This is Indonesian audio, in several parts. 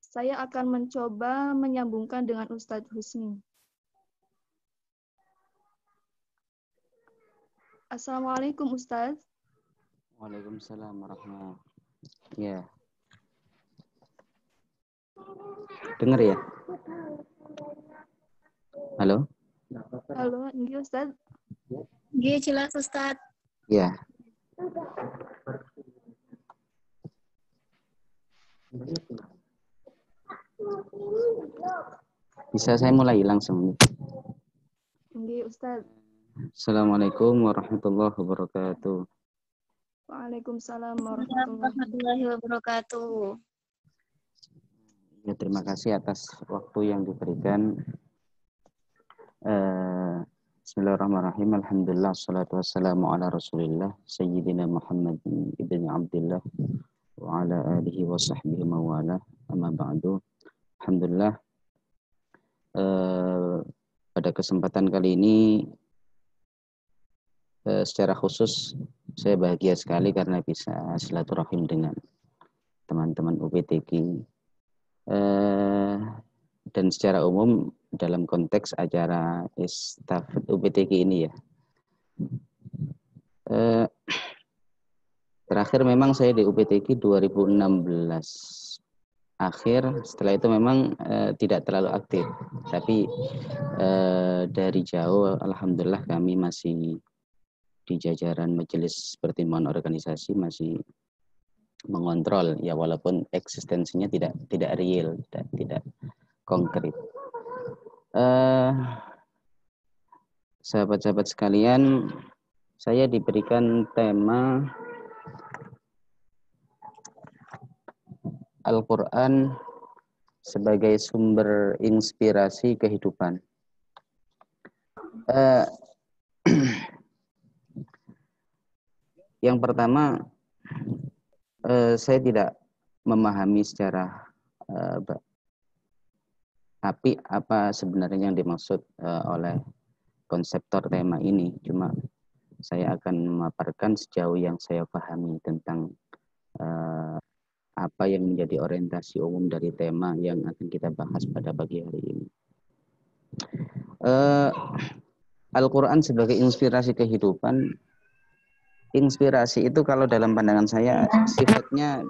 Saya akan mencoba menyambungkan dengan Ustadz Husni. Assalamualaikum Ustadz. Waalaikumsalam warahmatullahi wabarakatuh. Ya. Dengar ya? Halo? Halo, ini Ustadz. Iya, jelas Ustadz. Ya. Bisa saya mulai langsung? Ini Ustadz. Assalamualaikum warahmatullahi wabarakatuh. Waalaikumsalam warahmatullahi wabarakatuh. Ya, terima kasih atas waktu yang diberikan. Bismillahirrahmanirrahim. Alhamdulillah, salatu wassalamu ala rasulillah Sayyidina Muhammad ibn Abdullah wa ala alihi wa sahbihi mawala amma ba'du. Alhamdulillah, pada kesempatan kali ini secara khusus saya bahagia sekali karena bisa silaturahim dengan teman-teman UPTQ, dan secara umum dalam konteks acara estafet UPTQ ini ya. Terakhir memang saya di UPTQ 2016 akhir, setelah itu memang tidak terlalu aktif, tapi dari jauh alhamdulillah kami masih di jajaran majelis pertimbangan organisasi masih mengontrol ya, walaupun eksistensinya tidak real, tidak konkret. Sahabat-sahabat sekalian, saya diberikan tema Al-Quran sebagai sumber inspirasi kehidupan. Yang pertama, saya tidak memahami secara tapi apa sebenarnya yang dimaksud oleh konseptor tema ini. Cuma saya akan memaparkan sejauh yang saya pahami tentang apa yang menjadi orientasi umum dari tema yang akan kita bahas pada pagi hari ini. Al-Quran sebagai inspirasi kehidupan. Inspirasi itu kalau dalam pandangan saya sifatnya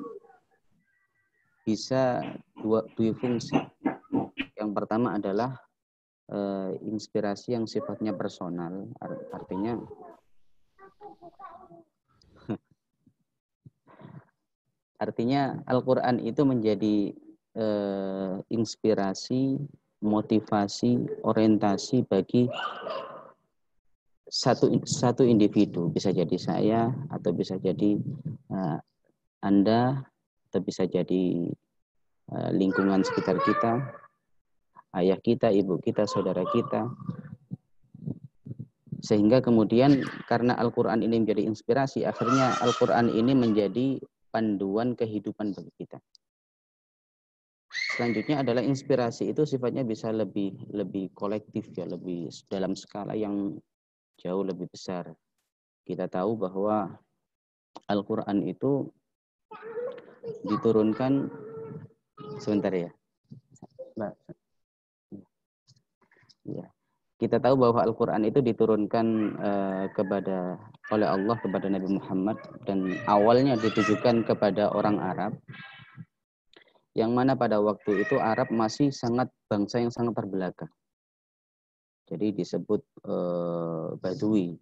bisa dua fungsi. Yang pertama adalah inspirasi yang sifatnya personal, artinya Al-Quran itu menjadi inspirasi, motivasi, orientasi bagi satu individu. Bisa jadi saya, atau bisa jadi Anda, atau bisa jadi lingkungan sekitar kita, ayah kita, ibu kita, saudara kita. Sehingga kemudian karena Al-Quran ini menjadi inspirasi, akhirnya Al-Quran ini menjadi panduan kehidupan bagi kita. Selanjutnya adalah inspirasi itu sifatnya bisa lebih kolektif ya, lebih dalam skala yang jauh lebih besar. Kita tahu bahwa Al-Quran itu diturunkan, sebentar ya, Mbak. Ya. Kita tahu bahwa Al-Quran itu diturunkan oleh Allah kepada Nabi Muhammad, dan awalnya ditujukan kepada orang Arab, yang mana pada waktu itu Arab masih bangsa yang sangat terbelakang. Jadi disebut Badui,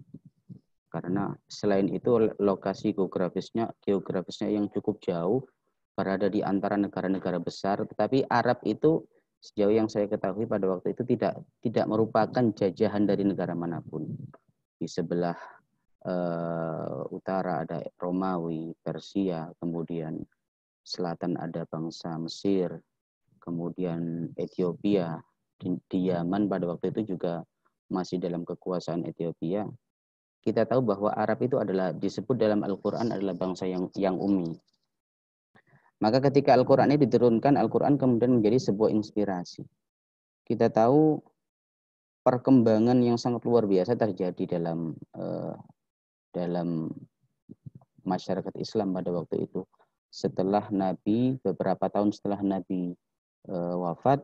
karena selain itu lokasi geografisnya yang cukup jauh, berada di antara negara-negara besar. Tetapi Arab itu sejauh yang saya ketahui pada waktu itu tidak merupakan jajahan dari negara manapun. Di sebelah utara ada Romawi, Persia, kemudian selatan ada bangsa Mesir, kemudian Ethiopia. Di Yaman pada waktu itu juga masih dalam kekuasaan Ethiopia. Kita tahu bahwa Arab itu disebut dalam Al-Quran adalah bangsa yang ummi. Maka ketika Al-Quran ini diturunkan, Al-Quran kemudian menjadi sebuah inspirasi. Kita tahu perkembangan yang sangat luar biasa terjadi dalam masyarakat Islam pada waktu itu. Beberapa tahun setelah Nabi wafat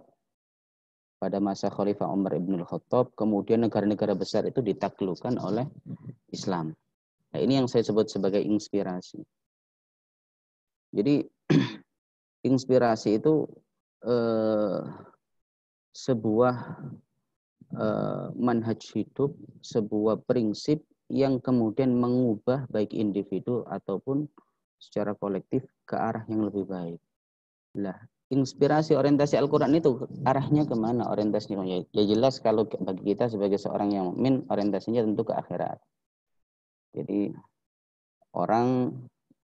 pada masa Khalifah Umar ibn al-Khattab, kemudian negara-negara besar itu ditaklukkan oleh Islam. Nah, ini yang saya sebut sebagai inspirasi. Jadi inspirasi itu sebuah manhaj hidup, sebuah prinsip yang kemudian mengubah baik individu ataupun secara kolektif ke arah yang lebih baik. Lah, inspirasi orientasi Al-Quran itu arahnya kemana orientasinya? Ya jelas kalau bagi kita sebagai seorang yang mukmin orientasinya tentu ke akhirat. Jadi orang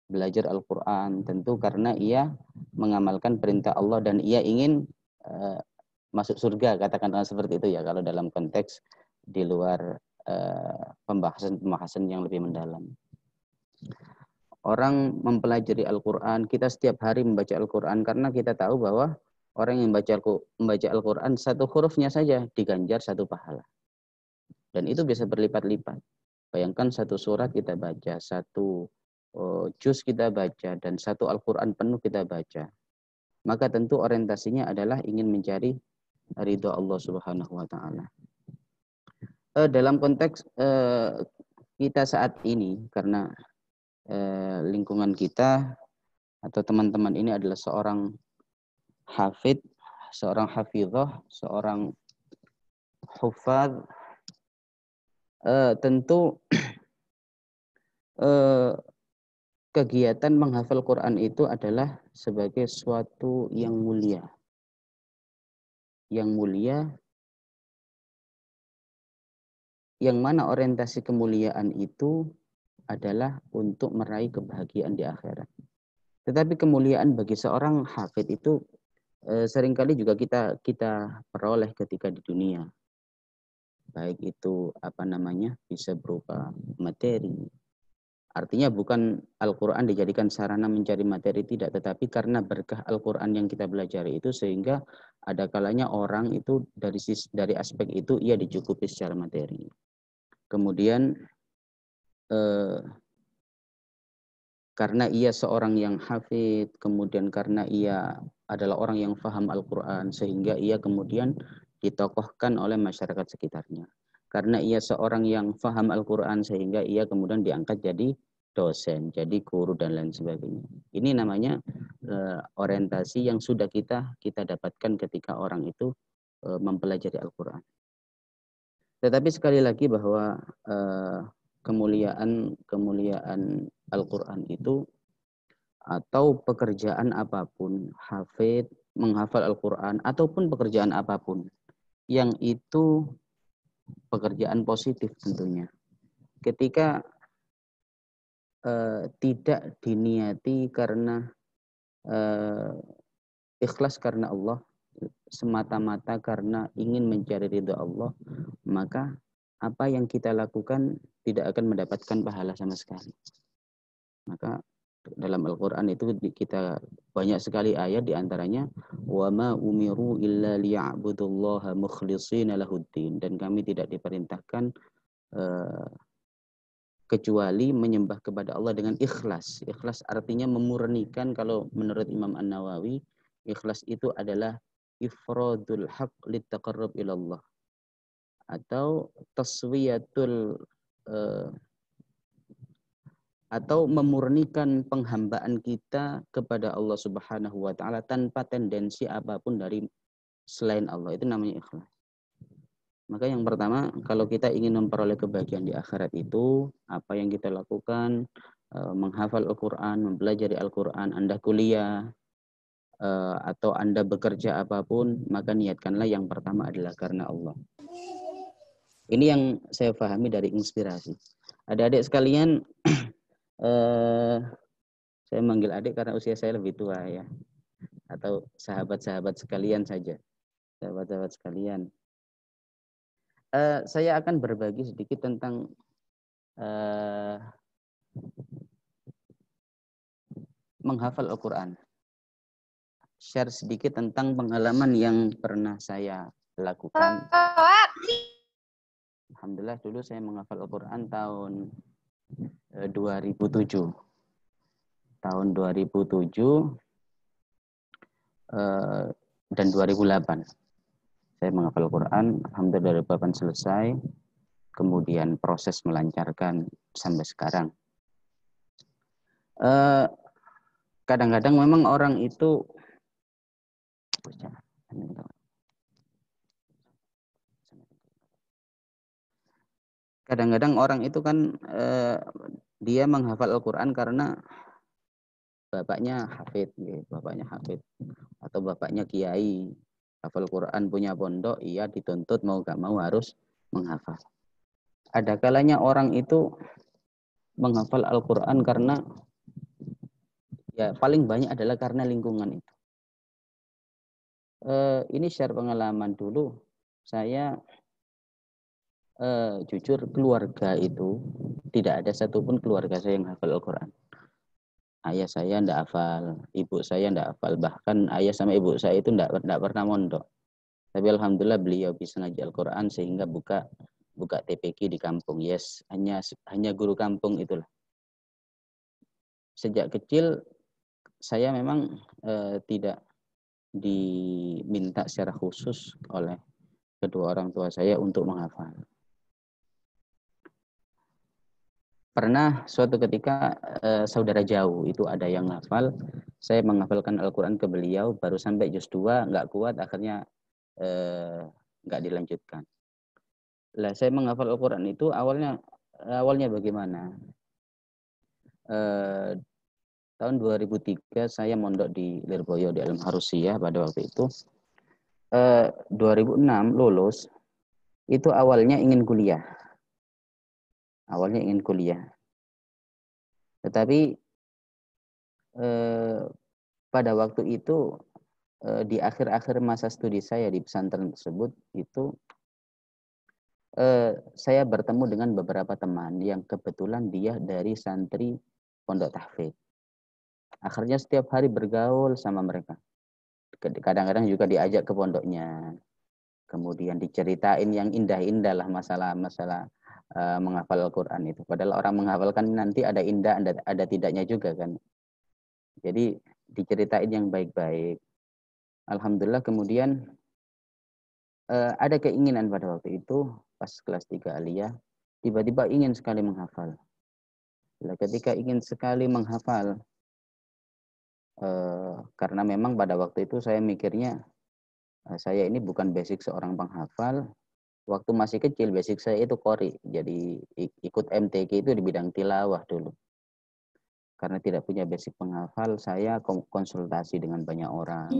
belajar Al-Quran tentu karena ia mengamalkan perintah Allah dan ia ingin masuk surga, katakanlah seperti itu ya kalau dalam konteks di luar pembahasan yang lebih mendalam. Orang mempelajari Al-Quran, kita setiap hari membaca Al-Quran karena kita tahu bahwa orang yang membaca Al-Quran satu hurufnya saja diganjar satu pahala. Dan itu bisa berlipat-lipat. Bayangkan satu surat kita baca, satu juz kita baca, dan satu Al-Quran penuh kita baca. Maka tentu orientasinya adalah ingin mencari ridho Allah Subhanahu wa Ta'ala. Dalam konteks kita saat ini, karena lingkungan kita atau teman-teman ini adalah seorang hafid, seorang hafidhah, seorang hufadz, tentu kegiatan menghafal Quran itu adalah sebagai suatu yang mulia. Yang mulia, yang mana orientasi kemuliaan itu adalah untuk meraih kebahagiaan di akhirat. Tetapi kemuliaan bagi seorang hafid itu seringkali juga kita peroleh ketika di dunia. Baik itu bisa berupa materi. Artinya bukan Al-Quran dijadikan sarana mencari materi, tidak. Tetapi karena berkah Al-Quran yang kita belajar itu, sehingga ada kalanya orang itu dari aspek itu ia dicukupi secara materi. Kemudian karena ia seorang yang hafid, kemudian karena ia adalah orang yang paham Al-Quran, sehingga ia kemudian ditokohkan oleh masyarakat sekitarnya. Karena ia seorang yang paham Al-Quran, sehingga ia kemudian diangkat jadi dosen, jadi guru, dan lain sebagainya. Ini namanya orientasi yang sudah kita dapatkan ketika orang itu mempelajari Al-Quran. Tetapi sekali lagi bahwa kemuliaan Al-Quran itu atau pekerjaan apapun, hafid, menghafal Al-Quran, ataupun pekerjaan apapun, yang itu pekerjaan positif tentunya. Ketika tidak diniati karena ikhlas karena Allah, semata-mata karena ingin mencari ridha Allah, maka apa yang kita lakukan tidak akan mendapatkan pahala sama sekali. Maka dalam Al-Quran itu kita banyak sekali ayat, diantaranya wa ma umiru illa liya'budullaha mukhlishina lahuddin, dan kami tidak diperintahkan kecuali menyembah kepada Allah dengan ikhlas. Ikhlas artinya memurnikan. Kalau menurut Imam An-Nawawi, ikhlas itu adalah ifradul haq litaqarrub ilallah, atau taswiyatul atau memurnikan penghambaan kita kepada Allah Subhanahu wa Ta'ala tanpa tendensi apapun dari selain Allah. Itu namanya ikhlas. Maka yang pertama, kalau kita ingin memperoleh kebahagiaan di akhirat itu, apa yang kita lakukan? Menghafal Al-Quran, mempelajari Al-Quran, Anda kuliah, atau Anda bekerja apapun, maka niatkanlah yang pertama adalah karena Allah. Ini yang saya pahami dari inspirasi. Adik-adik sekalian, saya manggil adik karena usia saya lebih tua ya, atau sahabat-sahabat sekalian saja. Sahabat-sahabat sekalian. Saya akan berbagi sedikit tentang menghafal Al-Quran. Share sedikit tentang pengalaman yang pernah saya lakukan. Alhamdulillah dulu saya menghafal Al-Quran tahun 2007. Tahun 2007 dan 2008. Saya menghafal Quran, alhamdulillah 2008 selesai. Kemudian proses melancarkan sampai sekarang. Kadang-kadang memang orang itu kan dia menghafal Al-Quran karena bapaknya hafid, atau bapaknya kiai, hafal Quran, punya pondok, ia dituntut mau gak mau harus menghafal. Ada kalanya orang itu menghafal Al-Quran karena ya paling banyak adalah karena lingkungan itu. Ini share pengalaman dulu. Saya jujur, keluarga itu tidak ada satupun keluarga saya yang hafal Al-Quran. Ayah saya tidak hafal, ibu saya tidak hafal, bahkan ayah sama ibu saya itu tidak pernah mondok. Tapi alhamdulillah beliau bisa ngaji Al-Quran sehingga buka TPQ di kampung. Yes, hanya guru kampung itulah. Sejak kecil saya memang tidak diminta secara khusus oleh kedua orang tua saya untuk menghafal. Pernah suatu ketika saudara jauh itu ada yang hafal, saya menghafalkan Al-Quran ke beliau, baru sampai juz 2, nggak kuat, akhirnya nggak dilanjutkan. Lah saya menghafal Al-Quran itu awalnya bagaimana? Tahun 2003 saya mondok di Lirboyo di Al-Harusiyah pada waktu itu. 2006 lulus, itu awalnya ingin kuliah. Tetapi pada waktu itu di akhir-akhir masa studi saya di pesantren tersebut itu saya bertemu dengan beberapa teman yang kebetulan dia dari santri pondok tahfidz. Akhirnya setiap hari bergaul sama mereka. Kadang-kadang juga diajak ke pondoknya. Kemudian diceritain yang indah-indah lah masalah-masalah menghafal Al-Quran itu. Padahal orang menghafalkan nanti ada indah, ada tidaknya juga kan. Jadi diceritain yang baik-baik. Alhamdulillah kemudian ada keinginan pada waktu itu, pas kelas 3 aliyah, tiba-tiba ingin sekali menghafal. Ketika ingin sekali menghafal, karena memang pada waktu itu saya mikirnya, saya ini bukan basic seorang penghafal. Waktu masih kecil basic saya itu qori, jadi ikut MTQ itu di bidang tilawah dulu. Karena tidak punya basic penghafal, saya konsultasi dengan banyak orang,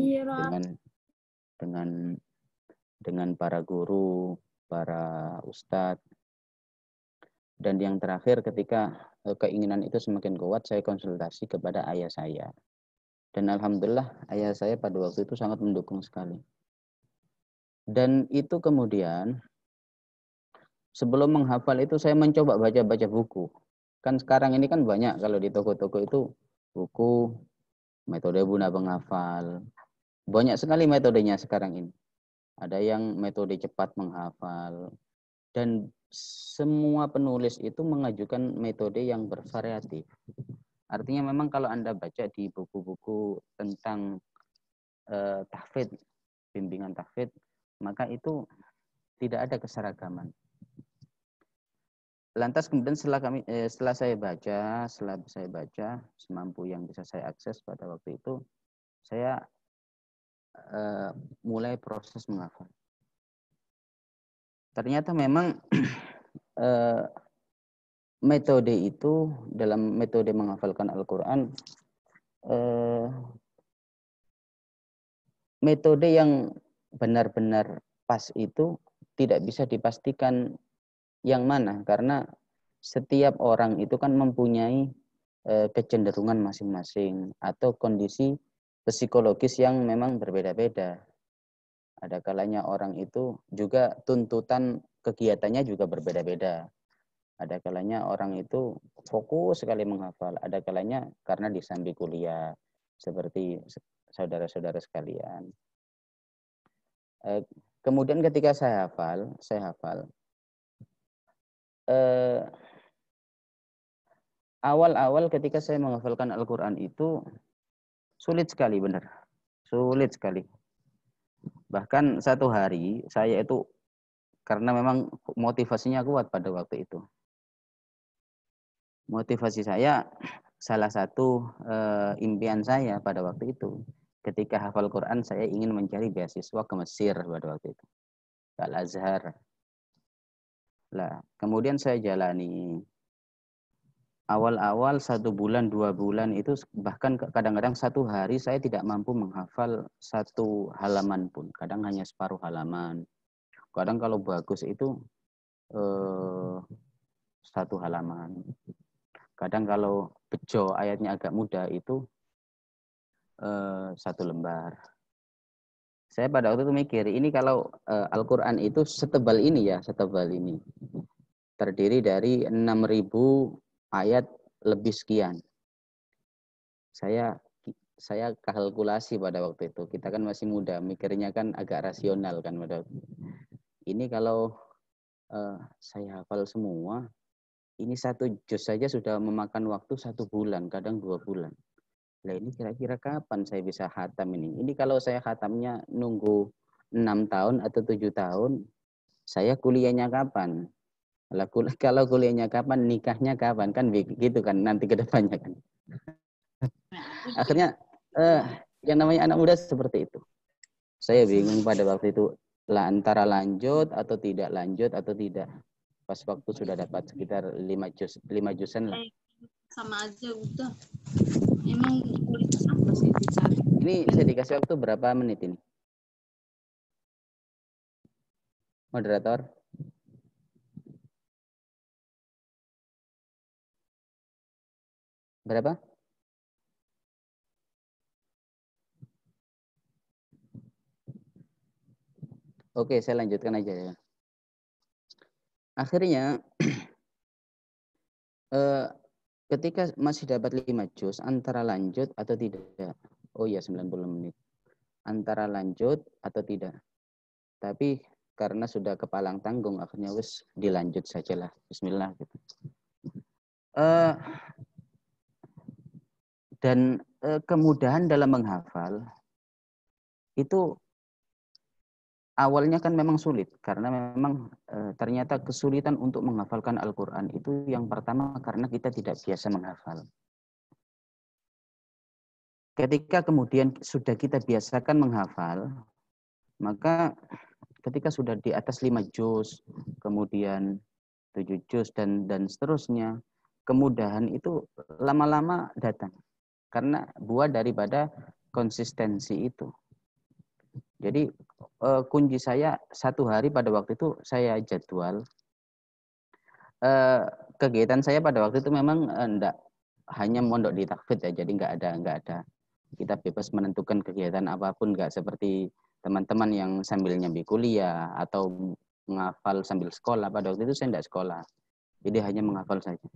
dengan para guru, para ustadz. Dan yang terakhir ketika keinginan itu semakin kuat, saya konsultasi kepada ayah saya. Dan alhamdulillah ayah saya pada waktu itu sangat mendukung sekali. Dan itu kemudian sebelum menghafal itu saya mencoba baca-baca buku. Kan sekarang ini kan banyak kalau di toko-toko itu buku, metode guna penghafal. Banyak sekali metodenya sekarang ini. Ada yang metode cepat menghafal. Dan semua penulis itu mengajukan metode yang bervariatif. Artinya memang kalau Anda baca di buku-buku tentang tahfidz, bimbingan tahfidz, maka itu tidak ada keseragaman. Lantas kemudian setelah saya baca semampu yang bisa saya akses pada waktu itu, saya mulai proses menghafal. Ternyata memang metode itu dalam metode menghafalkan Al-Quran, metode yang benar-benar pas itu tidak bisa dipastikan yang mana, karena setiap orang itu kan mempunyai kecenderungan masing-masing atau kondisi psikologis yang memang berbeda-beda. Ada kalanya orang itu juga tuntutan kegiatannya juga berbeda-beda. Ada kalanya orang itu fokus sekali menghafal, ada kalanya karena disambi kuliah, seperti saudara-saudara sekalian. Kemudian ketika saya hafal, awal-awal ketika saya menghafalkan Al-Quran itu sulit sekali, benar. Sulit sekali. Bahkan satu hari saya itu, karena memang motivasinya kuat pada waktu itu. Motivasi saya, salah satu impian saya pada waktu itu, ketika hafal Quran saya ingin mencari beasiswa ke Mesir pada waktu itu, ke Al-Azhar. Lah, kemudian saya jalani. Awal-awal 1 bulan, 2 bulan itu, bahkan kadang-kadang satu hari saya tidak mampu menghafal 1 halaman pun. Kadang hanya separuh halaman. Kadang kalau bagus itu 1 halaman. Kadang kalau bejo ayatnya agak mudah itu 1 lembar. Saya pada waktu itu mikir, ini kalau Al-Quran itu setebal ini ya, setebal ini. Terdiri dari 6.000 ayat lebih sekian. Saya kalkulasi pada waktu itu. Kita kan masih muda, mikirnya kan agak rasional kan pada waktu itu. Ini kalau saya hafal semua, ini 1 juz saja sudah memakan waktu 1 bulan, kadang 2 bulan. Lah ini kira-kira kapan saya bisa khatam ini? Ini kalau saya khatamnya nunggu 6 tahun atau 7 tahun, saya kuliahnya kapan? Kalau kuliahnya kapan, nikahnya kapan? Kan begitu kan nanti ke depannya kan. Akhirnya yang namanya anak muda seperti itu. Saya bingung pada waktu itu, antara lanjut atau tidak lanjut atau tidak. Pas waktu sudah dapat sekitar 5 jusan lah. Sama aja udah. Emang kualitas apa sih dicari? Ini saya dikasih waktu berapa menit ini? Moderator? Berapa? Oke, saya lanjutkan aja ya. Akhirnya ketika masih dapat 5 juz, antara lanjut atau tidak. Oh iya, 90 menit. Antara lanjut atau tidak. Tapi karena sudah kepalang tanggung, akhirnya wis dilanjut sajalah. Bismillah gitu. Dan kemudahan dalam menghafal itu awalnya kan memang sulit, karena memang ternyata kesulitan untuk menghafalkan Al-Quran itu yang pertama karena kita tidak biasa menghafal. Ketika kemudian sudah kita biasakan menghafal, maka ketika sudah di atas 5 juz, kemudian 7 juz dan seterusnya, kemudahan itu lama-lama datang. Karena buah daripada konsistensi itu. Jadi kunci saya 1 hari pada waktu itu saya jadwal. Kegiatan saya pada waktu itu memang enggak hanya mondok di tahfidz ya, jadi enggak ada. Kita bebas menentukan kegiatan apapun, enggak seperti teman-teman yang sambil nyambi kuliah atau menghafal sambil sekolah. Pada waktu itu saya enggak sekolah. Jadi hanya menghafal saja.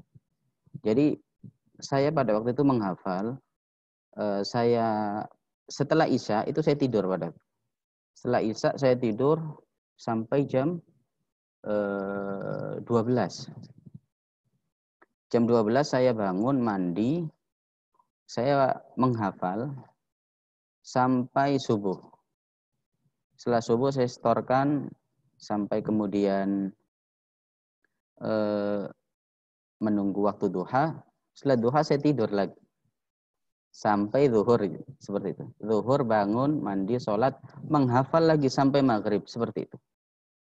Jadi saya pada waktu itu menghafal, saya setelah Isya itu saya tidur pada. Setelah Isya saya tidur sampai jam 12. Jam 12 saya bangun, mandi, saya menghafal sampai subuh. Setelah subuh saya setorkan sampai kemudian menunggu waktu duha. Setelah duha saya tidur lagi. Sampai zuhur, seperti itu. Zuhur bangun, mandi, sholat, menghafal lagi sampai maghrib, seperti itu.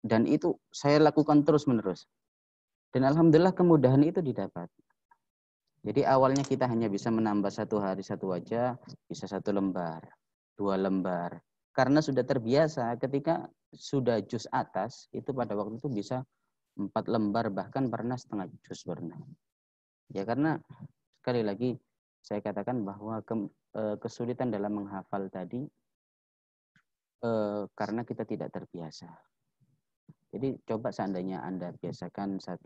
Dan itu saya lakukan terus-menerus. Dan alhamdulillah kemudahan itu didapat. Jadi awalnya kita hanya bisa menambah 1 hari 1 wajah, bisa 1 lembar, 2 lembar. Karena sudah terbiasa ketika sudah juz atas, itu pada waktu itu bisa 4 lembar, bahkan pernah setengah juz pernah. Ya karena sekali lagi saya katakan bahwa kesulitan dalam menghafal tadi karena kita tidak terbiasa. Jadi coba seandainya Anda biasakan 1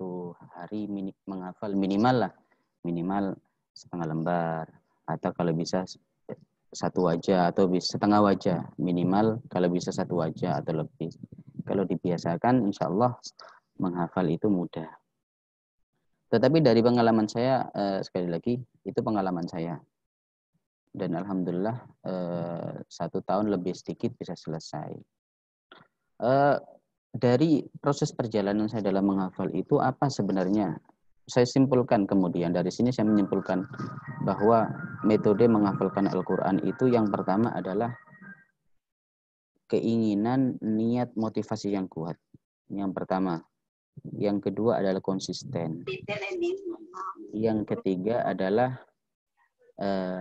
hari menghafal minimal setengah lembar, atau kalau bisa 1 wajah atau setengah wajah, minimal kalau bisa 1 wajah atau lebih. Kalau dibiasakan insya Allah menghafal itu mudah. Tetapi dari pengalaman saya, sekali lagi, itu pengalaman saya. Dan alhamdulillah 1 tahun lebih sedikit bisa selesai. Dari proses perjalanan saya dalam menghafal itu apa sebenarnya? Saya simpulkan kemudian dari sini saya menyimpulkan bahwa metode menghafalkan Al-Quran itu yang pertama adalah keinginan, niat, motivasi yang kuat. Yang pertama. Yang kedua adalah konsisten. Yang ketiga adalah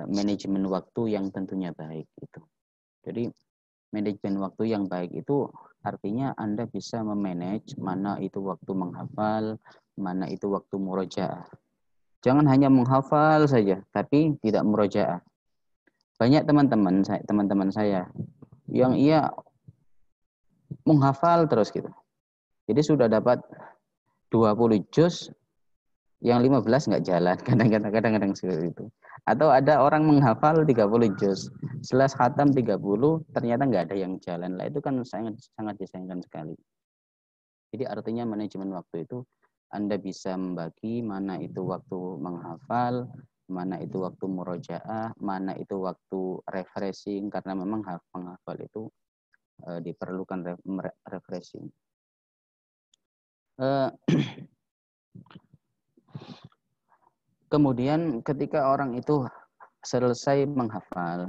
manajemen waktu yang tentunya baik. Gitu. Jadi manajemen waktu yang baik itu artinya Anda bisa memanage mana itu waktu menghafal, mana itu waktu murojaah. Jangan hanya menghafal saja, tapi tidak murojaah. Banyak teman-teman saya yang ia menghafal terus gitu. Jadi sudah dapat 20 juz, yang 15 nggak jalan, kadang-kadang seperti itu. Atau ada orang menghafal 30 juz, setelah khatam 30 ternyata nggak ada yang jalan lah, itu kan sangat disayangkan sekali. Jadi artinya manajemen waktu itu Anda bisa membagi mana itu waktu menghafal, mana itu waktu murojaah, mana itu waktu refreshing, karena memang menghafal itu diperlukan refreshing. Kemudian ketika orang itu selesai menghafal,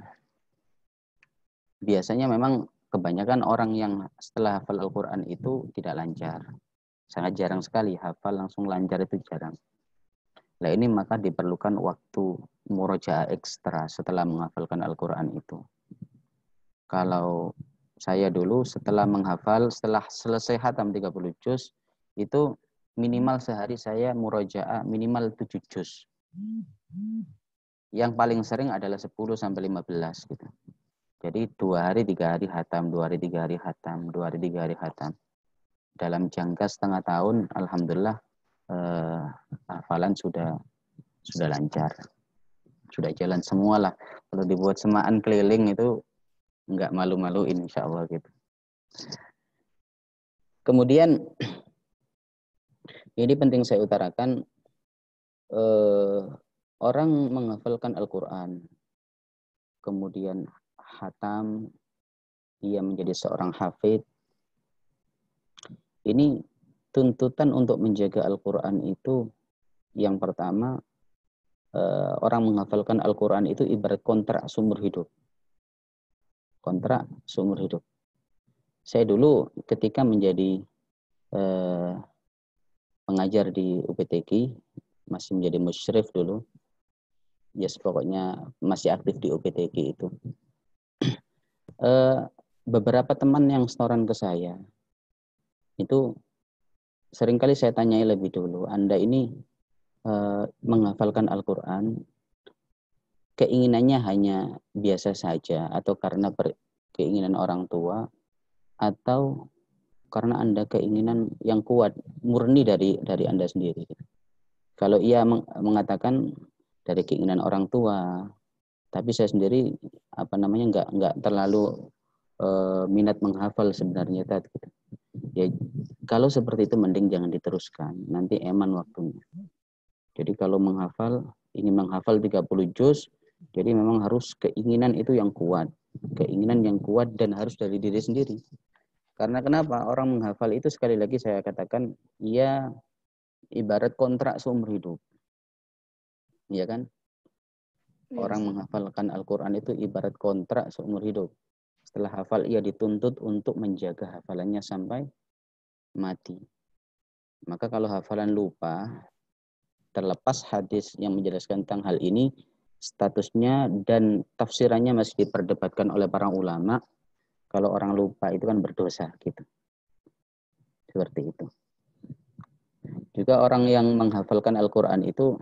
biasanya memang kebanyakan orang yang setelah hafal Al-Quran itu tidak lancar. Sangat jarang sekali hafal langsung lancar, itu jarang. Nah ini maka diperlukan waktu murojaah ekstra setelah menghafalkan Al-Quran itu. Kalau saya dulu setelah menghafal, setelah selesai khatam 30 juz, itu minimal sehari saya murojaah minimal 7 juz. Yang paling sering adalah 10 sampai 15 gitu. Jadi 2 hari 3 hari khatam, 2 hari 3 hari khatam, 2 hari 3 hari khatam. Dalam jangka setengah tahun, alhamdulillah hafalan sudah lancar. Sudah jalan semua lah. Kalau dibuat semaan keliling itu enggak malu-maluin insyaallah gitu. Kemudian ini penting saya utarakan, orang menghafalkan Al-Quran, kemudian khatam, ia menjadi seorang hafid. Ini tuntutan untuk menjaga Al-Quran itu yang pertama, orang menghafalkan Al-Quran itu ibarat kontrak seumur hidup. Kontrak seumur hidup. Saya dulu ketika menjadi pengajar di UPTQ, masih menjadi musyrif dulu, yes pokoknya masih aktif di UPTQ itu. Beberapa teman yang setoran ke saya, itu seringkali saya tanyai lebih dulu, Anda ini menghafalkan Al-Quran, keinginannya hanya biasa saja, atau karena keinginan orang tua, atau karena Anda keinginan yang kuat, murni dari Anda sendiri. Kalau ia mengatakan dari keinginan orang tua, tapi saya sendiri nggak terlalu minat menghafal sebenarnya tadi. Ya, kalau seperti itu mending jangan diteruskan, nanti eman waktunya. Jadi kalau ingin menghafal 30 juz, jadi memang harus keinginan itu yang kuat. Keinginan yang kuat dan harus dari diri sendiri. Karena kenapa? Orang menghafal itu sekali lagi saya katakan, ia ibarat kontrak seumur hidup. Iya kan? Orang menghafalkan Al-Quran itu ibarat kontrak seumur hidup. Setelah hafal, ia dituntut untuk menjaga hafalannya sampai mati. Maka kalau hafalan lupa, terlepas hadis yang menjelaskan tentang hal ini, statusnya dan tafsirannya masih diperdebatkan oleh para ulama. Kalau orang lupa itu kan berdosa gitu. Seperti itu. Juga orang yang menghafalkan Al-Quran itu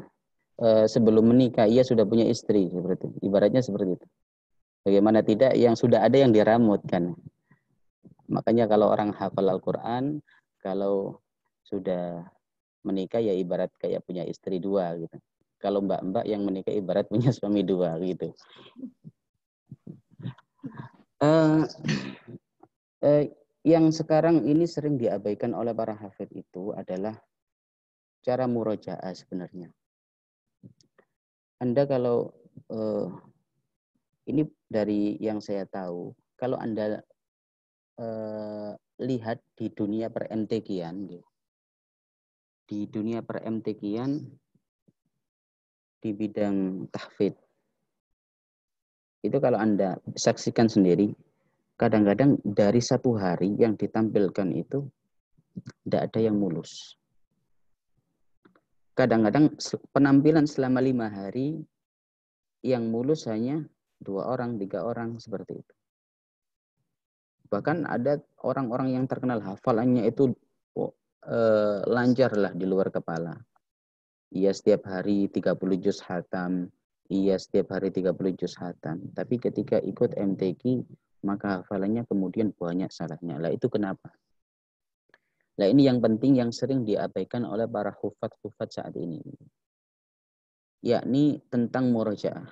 sebelum menikah ia sudah punya istri, seperti itu. Ibaratnya seperti itu. Bagaimana tidak, yang sudah ada yang diramutkan. Makanya kalau orang hafal Al-Quran, kalau sudah menikah ya ibarat kayak punya istri 2 gitu. Kalau mbak-mbak yang menikah ibarat punya suami 2 gitu. Yang sekarang ini sering diabaikan oleh para hafid itu adalah cara murojaah sebenarnya. Anda kalau ini dari yang saya tahu, kalau Anda lihat di dunia per-MTQ-an, di dunia per-MTQ-an di bidang tahfidz, itu kalau Anda saksikan sendiri, kadang-kadang dari satu hari yang ditampilkan itu tidak ada yang mulus. Kadang-kadang penampilan selama 5 hari yang mulus hanya 2 orang, 3 orang, seperti itu. Bahkan ada orang-orang yang terkenal hafalannya itu lancar lah di luar kepala. Ia setiap hari 30 juz hatam, ia setiap hari 30 juz hatam. Tapi ketika ikut MTQ, maka hafalannya kemudian banyak salahnya. Lah itu kenapa? Lah ini yang penting yang sering diabaikan oleh para hufat-hufat saat ini. Yakni tentang murojaah.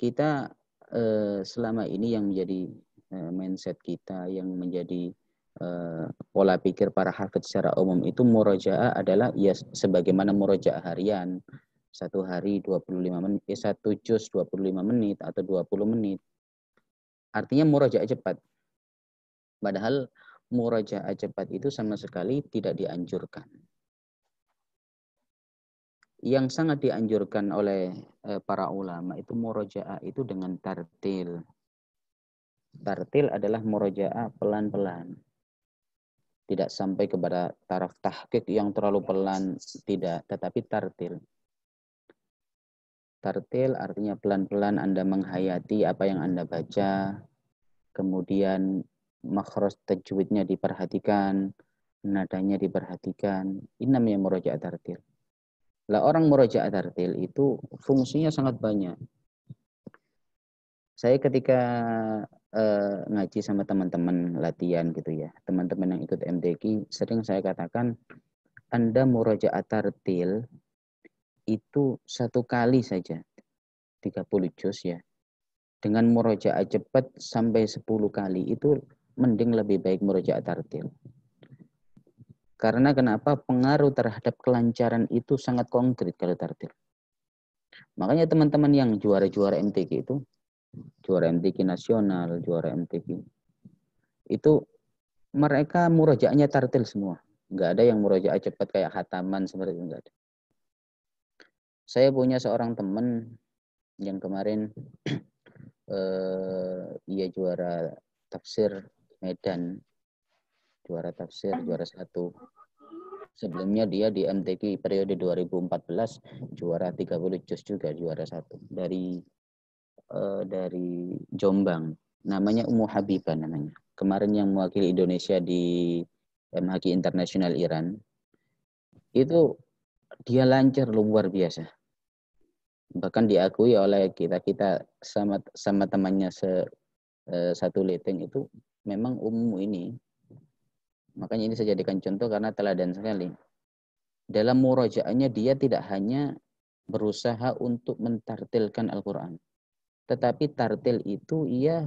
Kita selama ini yang menjadi mindset kita, yang menjadi pola pikir para hafidz secara umum itu murojaah adalah ya sebagaimana murojaah harian. 1 hari 25 menit, 1 juz 25 menit atau 20 menit. Artinya murojaah cepat. Padahal murojaah cepat itu sama sekali tidak dianjurkan. Yang sangat dianjurkan oleh para ulama itu murojaah itu dengan tartil. Tartil adalah murojaah pelan-pelan. Tidak sampai kepada taraf tahqiq yang terlalu pelan, tidak, tetapi tartil. Tartil artinya pelan-pelan Anda menghayati apa yang Anda baca, kemudian makhraj tajwidnya diperhatikan, nadanya diperhatikan. Ini namanya murojaah tartil. Lah orang murojaah tartil itu fungsinya sangat banyak. Saya ketika ngaji sama teman-teman latihan gitu ya, teman-teman yang ikut MTQ, sering saya katakan, Anda murojaah tartil itu 1 kali saja, 30 juz ya. Dengan murojaah cepat sampai 10 kali, itu mending lebih baik murojaah tartil. Karena kenapa? Pengaruh terhadap kelancaran itu sangat konkret kalau tartil. Makanya teman-teman yang juara-juara MTQ itu, juara MTQ nasional, juara MTQ, itu mereka murojaahnya tartil semua. Enggak ada yang murojaah cepat kayak khataman seperti itu, enggak ada. Saya punya seorang teman yang kemarin ia juara tafsir Medan, juara tafsir, juara 1. Sebelumnya dia di MTQ periode 2014 juara 30 juz juga, juara 1 dari Jombang. Namanya Ummu Habibah namanya. Kemarin yang mewakili Indonesia di MHQ Internasional Iran. Itu dia lancar luar biasa. Bahkan diakui oleh kita sama temannya satu leteng itu memang Ummu ini. Makanya ini saya jadikan contoh karena teladan sekali. Dalam murojaahnya dia tidak hanya berusaha untuk mentartilkan Al-Quran. Tetapi tartil itu ia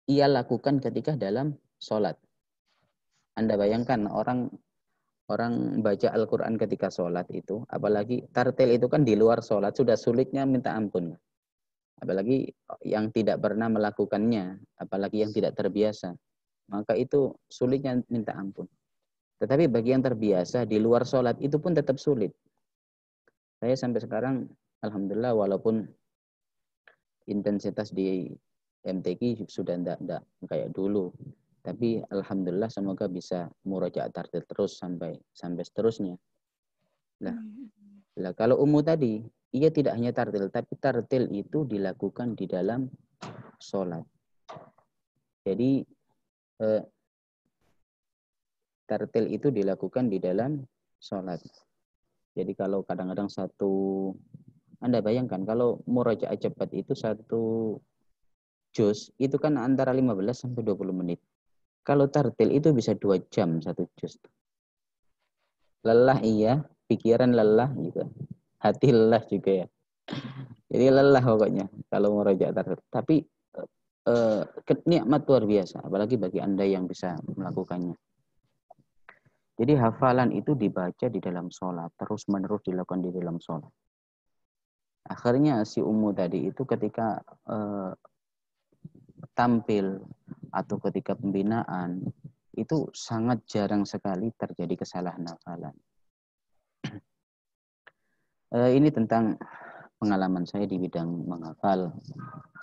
lakukan ketika dalam sholat. Anda bayangkan orang baca Al-Quran ketika sholat itu, apalagi tartil itu kan di luar sholat, sudah sulitnya minta ampun. Apalagi yang tidak pernah melakukannya, apalagi yang tidak terbiasa. Maka itu sulitnya minta ampun. Tetapi bagi yang terbiasa, di luar sholat itu pun tetap sulit. Saya sampai sekarang, alhamdulillah, walaupun intensitas di MTQ sudah tidak kayak dulu. Tapi alhamdulillah semoga bisa murojaah tartil terus sampai seterusnya. Lah kalau Ummu tadi, ia tidak hanya tartil, tapi tartil itu dilakukan di dalam sholat. Jadi tartil itu dilakukan di dalam sholat. Jadi kalau kadang-kadang Anda bayangkan kalau murojaah cepat itu 1 juz, itu kan antara 15 sampai 20 menit. Kalau tartil itu bisa 2 jam 1 juz. Lelah iya, pikiran lelah juga. Hati lelah juga ya. Jadi lelah pokoknya kalau murojaah tartil. Tapi nikmat luar biasa, apalagi bagi Anda yang bisa melakukannya. Jadi hafalan itu dibaca di dalam sholat, terus-menerus dilakukan di dalam sholat. Akhirnya si Ummu tadi itu ketika tampil atau ketika pembinaan itu sangat jarang sekali terjadi kesalahan hafalan. Ini tentang pengalaman saya di bidang menghafal.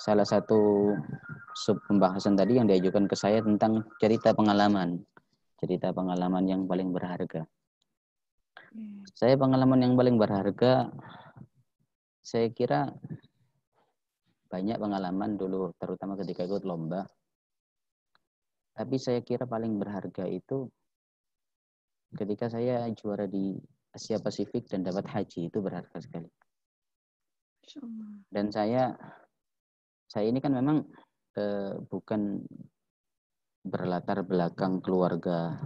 Salah satu sub pembahasan tadi yang diajukan ke saya tentang cerita pengalaman yang paling berharga. Saya pengalaman yang paling berharga, saya kira banyak pengalaman dulu, terutama ketika ikut lomba. Tapi saya kira paling berharga itu ketika saya juara di Asia Pasifik dan dapat haji, itu berharga sekali. Dan saya ini kan memang bukan berlatar belakang keluarga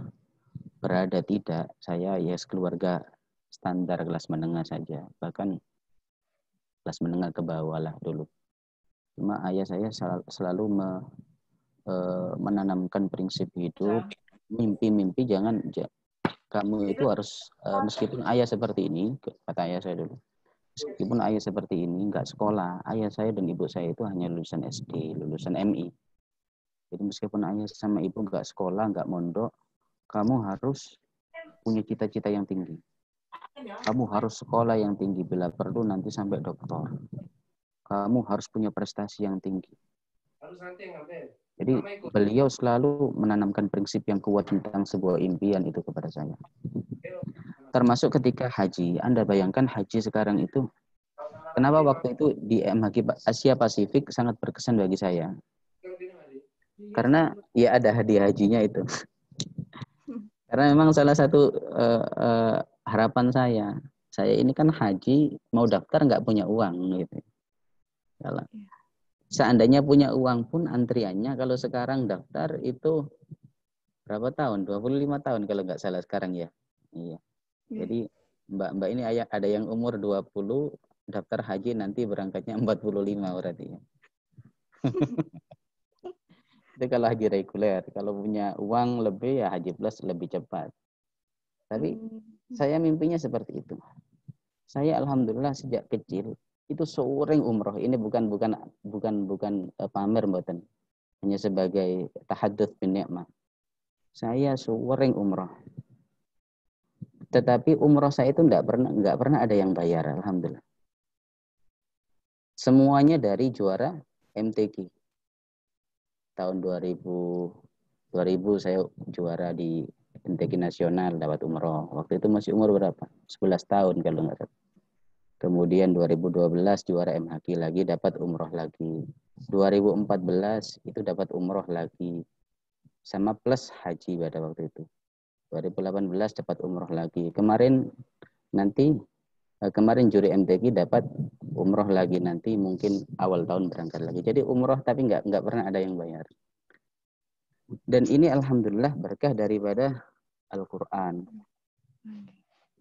berada, tidak. Saya ya keluarga standar kelas menengah saja, bahkan kelas menengah ke bawah lah dulu. Cuma ayah saya selalu menanamkan prinsip hidup, mimpi-mimpi jangan kamu itu harus meskipun ayah seperti ini, kata ayah saya dulu, meskipun ayah seperti ini nggak sekolah, ayah saya dan ibu saya itu hanya lulusan SD, lulusan MI. Jadi meskipun ayah sama ibu nggak sekolah, nggak mondok, kamu harus punya cita-cita yang tinggi. Kamu harus sekolah yang tinggi, bila perlu nanti sampai doktor. Kamu harus punya prestasi yang tinggi. Jadi beliau selalu menanamkan prinsip yang kuat tentang sebuah impian itu kepada saya. Termasuk ketika haji. Anda bayangkan haji sekarang itu, kenapa waktu itu di MHQ Asia Pasifik sangat berkesan bagi saya. Karena ya ada hadiah hajinya itu. Karena memang salah satu harapan saya ini kan haji, mau daftar nggak punya uang gitu. Kalau seandainya punya uang pun antriannya kalau sekarang daftar itu berapa tahun? 25 tahun kalau nggak salah sekarang ya. Iya. Jadi mbak ini ada yang umur 20 daftar haji nanti berangkatnya 45 berarti ya. Itu kalau haji reguler. Kalau punya uang lebih ya haji plus lebih cepat. Tapi saya mimpinya seperti itu. Saya alhamdulillah sejak kecil itu sering umroh. Ini bukan pamer mboten. Hanya sebagai tahadduts bin nikmah. Saya sering umroh. Tetapi umroh saya itu enggak pernah ada yang bayar, alhamdulillah. Semuanya dari juara MTQ. Tahun 2000 saya juara di MTQ nasional dapat umroh. Waktu itu masih umur berapa? 11 tahun kalau enggak salah. Kemudian 2012 juara MHQ lagi dapat umroh lagi. 2014 itu dapat umroh lagi. Sama plus haji pada waktu itu. 2018 dapat umroh lagi. Kemarin juri MTQ dapat umroh lagi, nanti mungkin awal tahun berangkat lagi. Jadi umroh tapi nggak pernah ada yang bayar. Dan ini alhamdulillah berkah daripada Al-Quran.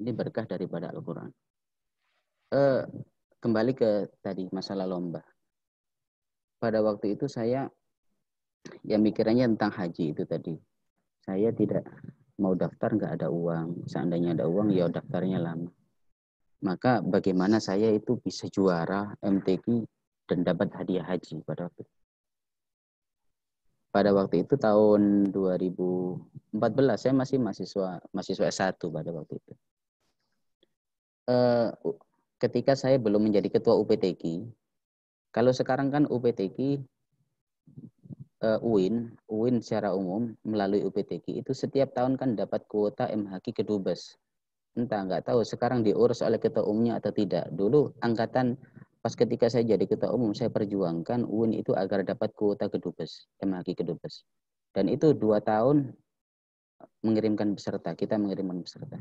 Ini berkah daripada Al-Quran. Kembali ke tadi masalah lomba. Pada waktu itu saya ya mikirannya tentang haji itu tadi. Saya tidak mau daftar, nggak ada uang. Seandainya ada uang ya daftarnya lama. Maka bagaimana saya itu bisa juara MTQ dan dapat hadiah haji pada waktu itu. Pada waktu itu tahun 2014 saya masih mahasiswa S1 pada waktu itu. Ketika saya belum menjadi ketua UPTQ, kalau sekarang kan UPTQ UIN secara umum melalui UPTQ itu setiap tahun kan dapat kuota MHQ kedubes. Entah, nggak tahu sekarang diurus oleh ketua umumnya atau tidak. Dulu angkatan pas ketika saya jadi ketua umum, saya perjuangkan UIN itu agar dapat kuota kedubes, MHQ kedubes. Dan itu 2 tahun mengirimkan peserta, kita mengirimkan peserta.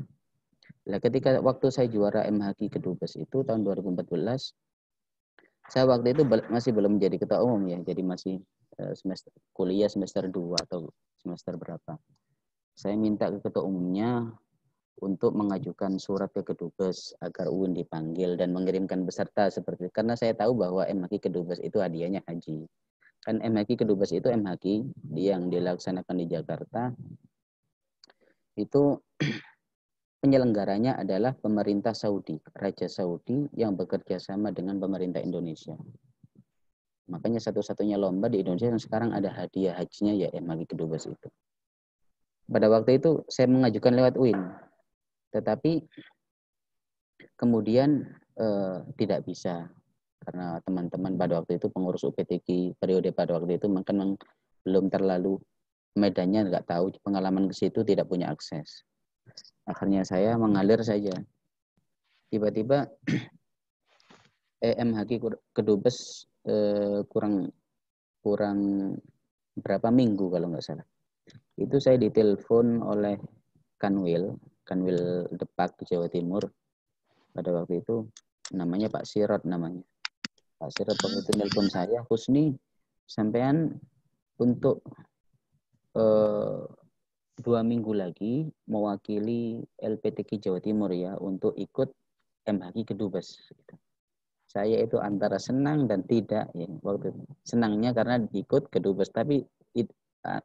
Nah, ketika waktu saya juara MHQ kedubes itu tahun 2014, saya waktu itu masih belum menjadi ketua umum ya, jadi masih kuliah semester 2 atau semester berapa. Saya minta ke ketua umumnya untuk mengajukan surat ke kedubes agar UIN dipanggil dan mengirimkan peserta seperti itu. Karena saya tahu bahwa MHQ kedubes itu hadiahnya haji. Kan MHQ kedubes itu MHQ yang dilaksanakan di Jakarta. Itu penyelenggaranya adalah pemerintah Saudi, Raja Saudi yang bekerja sama dengan pemerintah Indonesia. Makanya satu-satunya lomba di Indonesia yang sekarang ada hadiah hajinya ya MHQ Kedubes itu. Pada waktu itu saya mengajukan lewat UIN, tetapi kemudian tidak bisa karena teman-teman pada waktu itu pengurus UPTQ periode pada waktu itu mungkin belum terlalu medannya nggak tahu, pengalaman ke situ tidak punya akses. Akhirnya saya mengalir saja. Tiba-tiba MHQ Kedubes kurang berapa minggu kalau nggak salah. Itu saya ditelepon oleh Kanwil Depak di Jawa Timur. Pada waktu itu namanya Pak Sirot namanya. Pak Sirot waktu itu nelpon saya, Husni, sampean untuk 2 minggu lagi mewakili LPTQ Jawa Timur ya untuk ikut MHQ Kedubes. Saya itu antara senang dan tidak ya waktu itu. Senangnya karena ikut Kedubes, tapi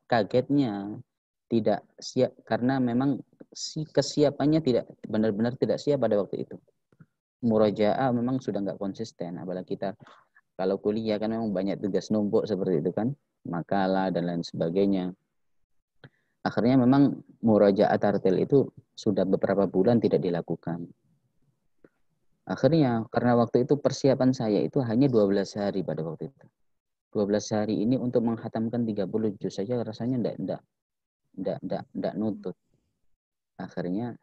kagetnya tidak siap karena memang kesiapannya tidak benar-benar tidak siap pada waktu itu. Murojaah memang sudah nggak konsisten, apalagi kita kalau kuliah kan memang banyak tugas numpuk seperti itu kan, makalah dan lain sebagainya. Akhirnya memang murojaah tartil itu sudah beberapa bulan tidak dilakukan. Akhirnya karena waktu itu persiapan saya itu hanya 12 hari pada waktu itu. 12 hari ini untuk menghatamkan 30 juz saja rasanya enggak nutut. Akhirnya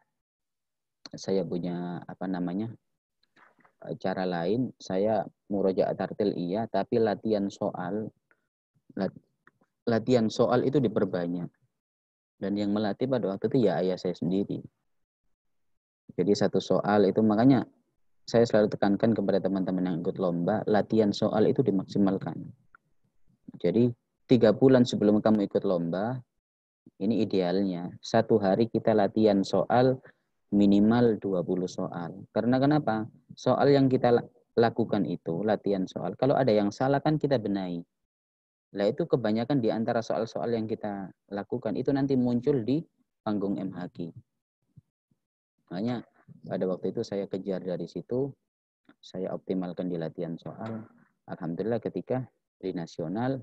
saya punya cara lain, saya murojaah tartil iya, tapi latihan soal itu diperbanyak. Dan yang melatih pada waktu itu ya ayah saya sendiri. Jadi satu soal itu makanya saya selalu tekankan kepada teman-teman yang ikut lomba, latihan soal itu dimaksimalkan. Jadi 3 bulan sebelum kamu ikut lomba, ini idealnya. 1 hari kita latihan soal minimal 20 soal. Karena kenapa? Soal yang kita lakukan itu, latihan soal. Kalau ada yang salah kan kita benahi. Nah itu kebanyakan di antara soal-soal yang kita lakukan itu nanti muncul di panggung MHQ. Makanya pada waktu itu saya kejar dari situ, saya optimalkan di latihan soal. Alhamdulillah ketika di nasional,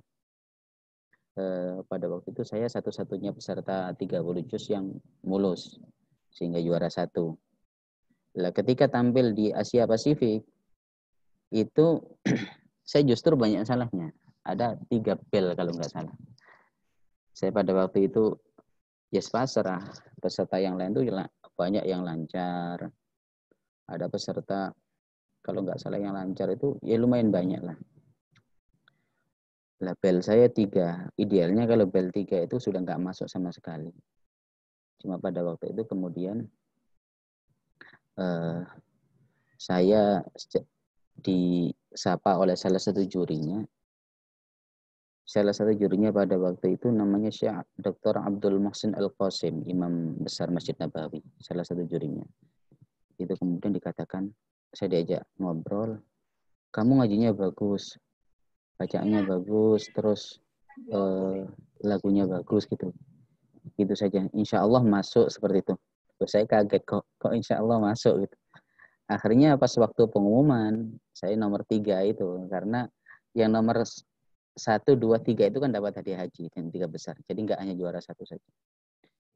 pada waktu itu saya satu-satunya peserta 30 juz yang mulus, sehingga juara 1. Nah, ketika tampil di Asia Pasifik, itu saya justru banyak salahnya. Ada 3 bel kalau nggak salah. Saya pada waktu itu yes pasrah, peserta yang lain tuh banyak yang lancar. Ada peserta kalau nggak salah yang lancar itu ya lumayan banyak lah. Lah bel saya 3. Idealnya kalau bel 3 itu sudah nggak masuk sama sekali. Cuma pada waktu itu kemudian saya disapa oleh salah satu jurinya. Salah satu jurinya pada waktu itu namanya Syekh Dr. Abdul Muhsin Al-Qasim, Imam Besar Masjid Nabawi, salah satu jurinya. Itu kemudian dikatakan, saya diajak ngobrol, kamu ngajinya bagus, bacaannya bagus, terus lagunya bagus gitu. Gitu saja, insya Allah masuk seperti itu. Terus saya kaget kok insya Allah masuk gitu. Akhirnya pas waktu pengumuman, saya nomor 3 itu, karena yang nomor 1, 2, 3 itu kan dapat hadiah haji yang 3 besar. Jadi nggak hanya juara 1 saja.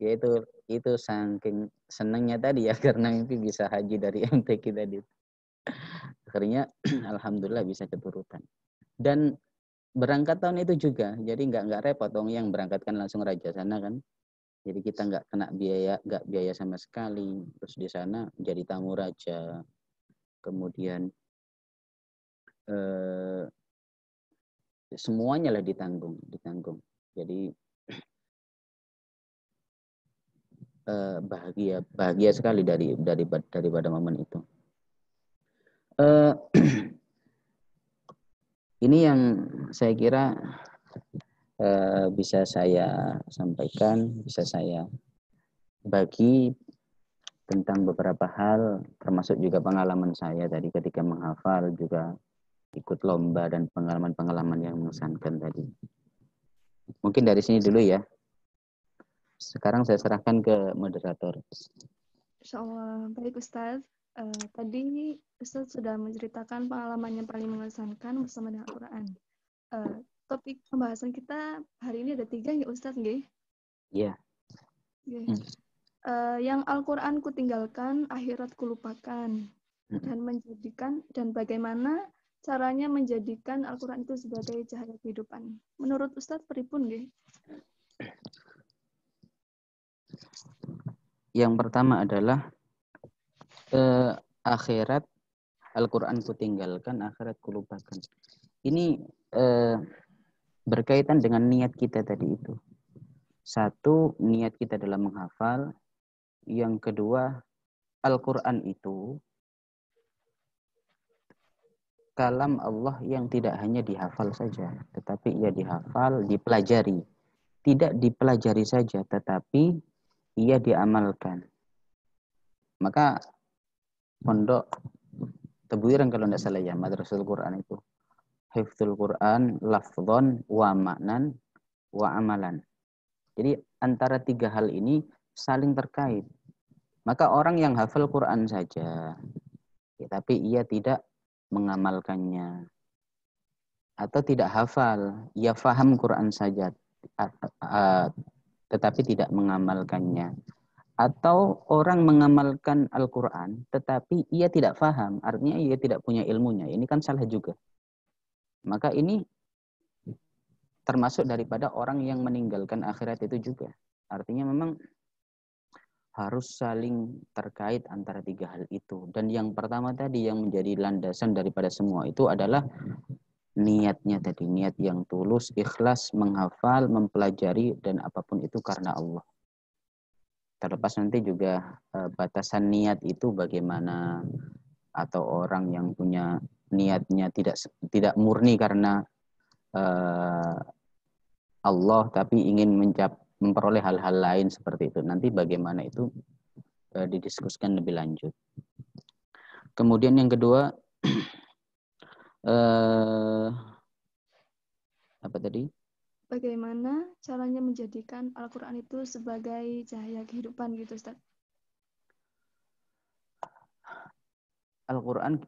Ya itu saking senangnya tadi ya karena mimpi bisa haji dari MTQ tadi. Akhirnya alhamdulillah bisa keturutan. Dan berangkat tahun itu juga. Jadi nggak repot dong yang berangkatkan langsung raja sana kan. Jadi kita nggak kena nggak biaya sama sekali. Terus di sana jadi tamu raja. Kemudian semuanya lah ditanggung. Jadi bahagia sekali daripada momen itu. Ini yang saya kira bisa saya sampaikan, bisa saya bagi tentang beberapa hal, termasuk juga pengalaman saya tadi ketika menghafal, juga ikut lomba dan pengalaman-pengalaman yang mengesankan tadi. Mungkin dari sini dulu ya. Sekarang saya serahkan ke moderator. Insyaallah. Baik Ustaz. Tadi Ustaz sudah menceritakan pengalaman yang paling mengesankan bersama dengan Al-Quran. Topik pembahasan kita hari ini ada 3 ya Ustadz, nggih? Iya. Nggih. Yang Al-Qur'an kutinggalkan, akhirat kulupakan, dan bagaimana caranya menjadikan Al-Qur'an itu sebagai cahaya kehidupan. Menurut Ustadz pripun nggih? Yang pertama adalah akhirat, Al-Qur'an kutinggalkan, akhirat kulupakan. Ini berkaitan dengan niat kita tadi itu. Satu, niat kita dalam menghafal. Yang kedua, Al-Quran itu kalam Allah yang tidak hanya dihafal saja, tetapi ia dihafal, dipelajari. Tidak dipelajari saja, tetapi ia diamalkan. Maka pondok Tebuireng kalau tidak salah ya, Madrasatul Quran itu. Hifdzul Quran, lafdhon, wa ma'nan, wa amalan. Jadi antara 3 hal ini saling terkait. Maka orang yang hafal Quran saja, ya, tapi ia tidak mengamalkannya. Atau tidak hafal, ia faham Quran saja, tetapi tidak mengamalkannya. Atau orang mengamalkan Al-Quran, tetapi ia tidak faham, artinya ia tidak punya ilmunya. Ini kan salah juga. Maka ini termasuk daripada orang yang meninggalkan akhirat itu juga. Artinya memang harus saling terkait antara 3 hal itu. Dan yang pertama tadi yang menjadi landasan daripada semua itu adalah niatnya tadi. Niat yang tulus, ikhlas, menghafal, mempelajari, dan apapun itu karena Allah. Terlepas nanti juga batasan niat itu bagaimana, atau orang yang punya niatnya tidak murni karena Allah, tapi ingin memperoleh hal-hal lain seperti itu. Nanti bagaimana itu didiskusikan lebih lanjut. Kemudian yang kedua, apa tadi? Bagaimana caranya menjadikan Al-Qur'an itu sebagai cahaya kehidupan gitu, Ustaz? Al-Qur'an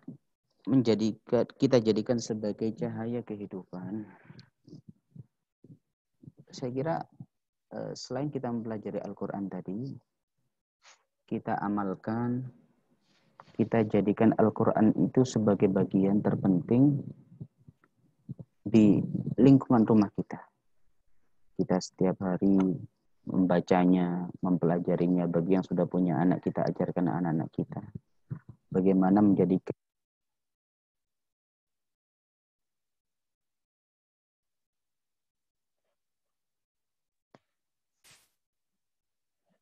kita jadikan sebagai cahaya kehidupan. Saya kira selain kita mempelajari Al-Qur'an tadi, kita amalkan, kita jadikan Al-Qur'an itu sebagai bagian terpenting di lingkungan rumah kita. Kita setiap hari membacanya, mempelajarinya. Bagi yang sudah punya anak, kita ajarkan anak-anak kita. Bagaimana menjadikan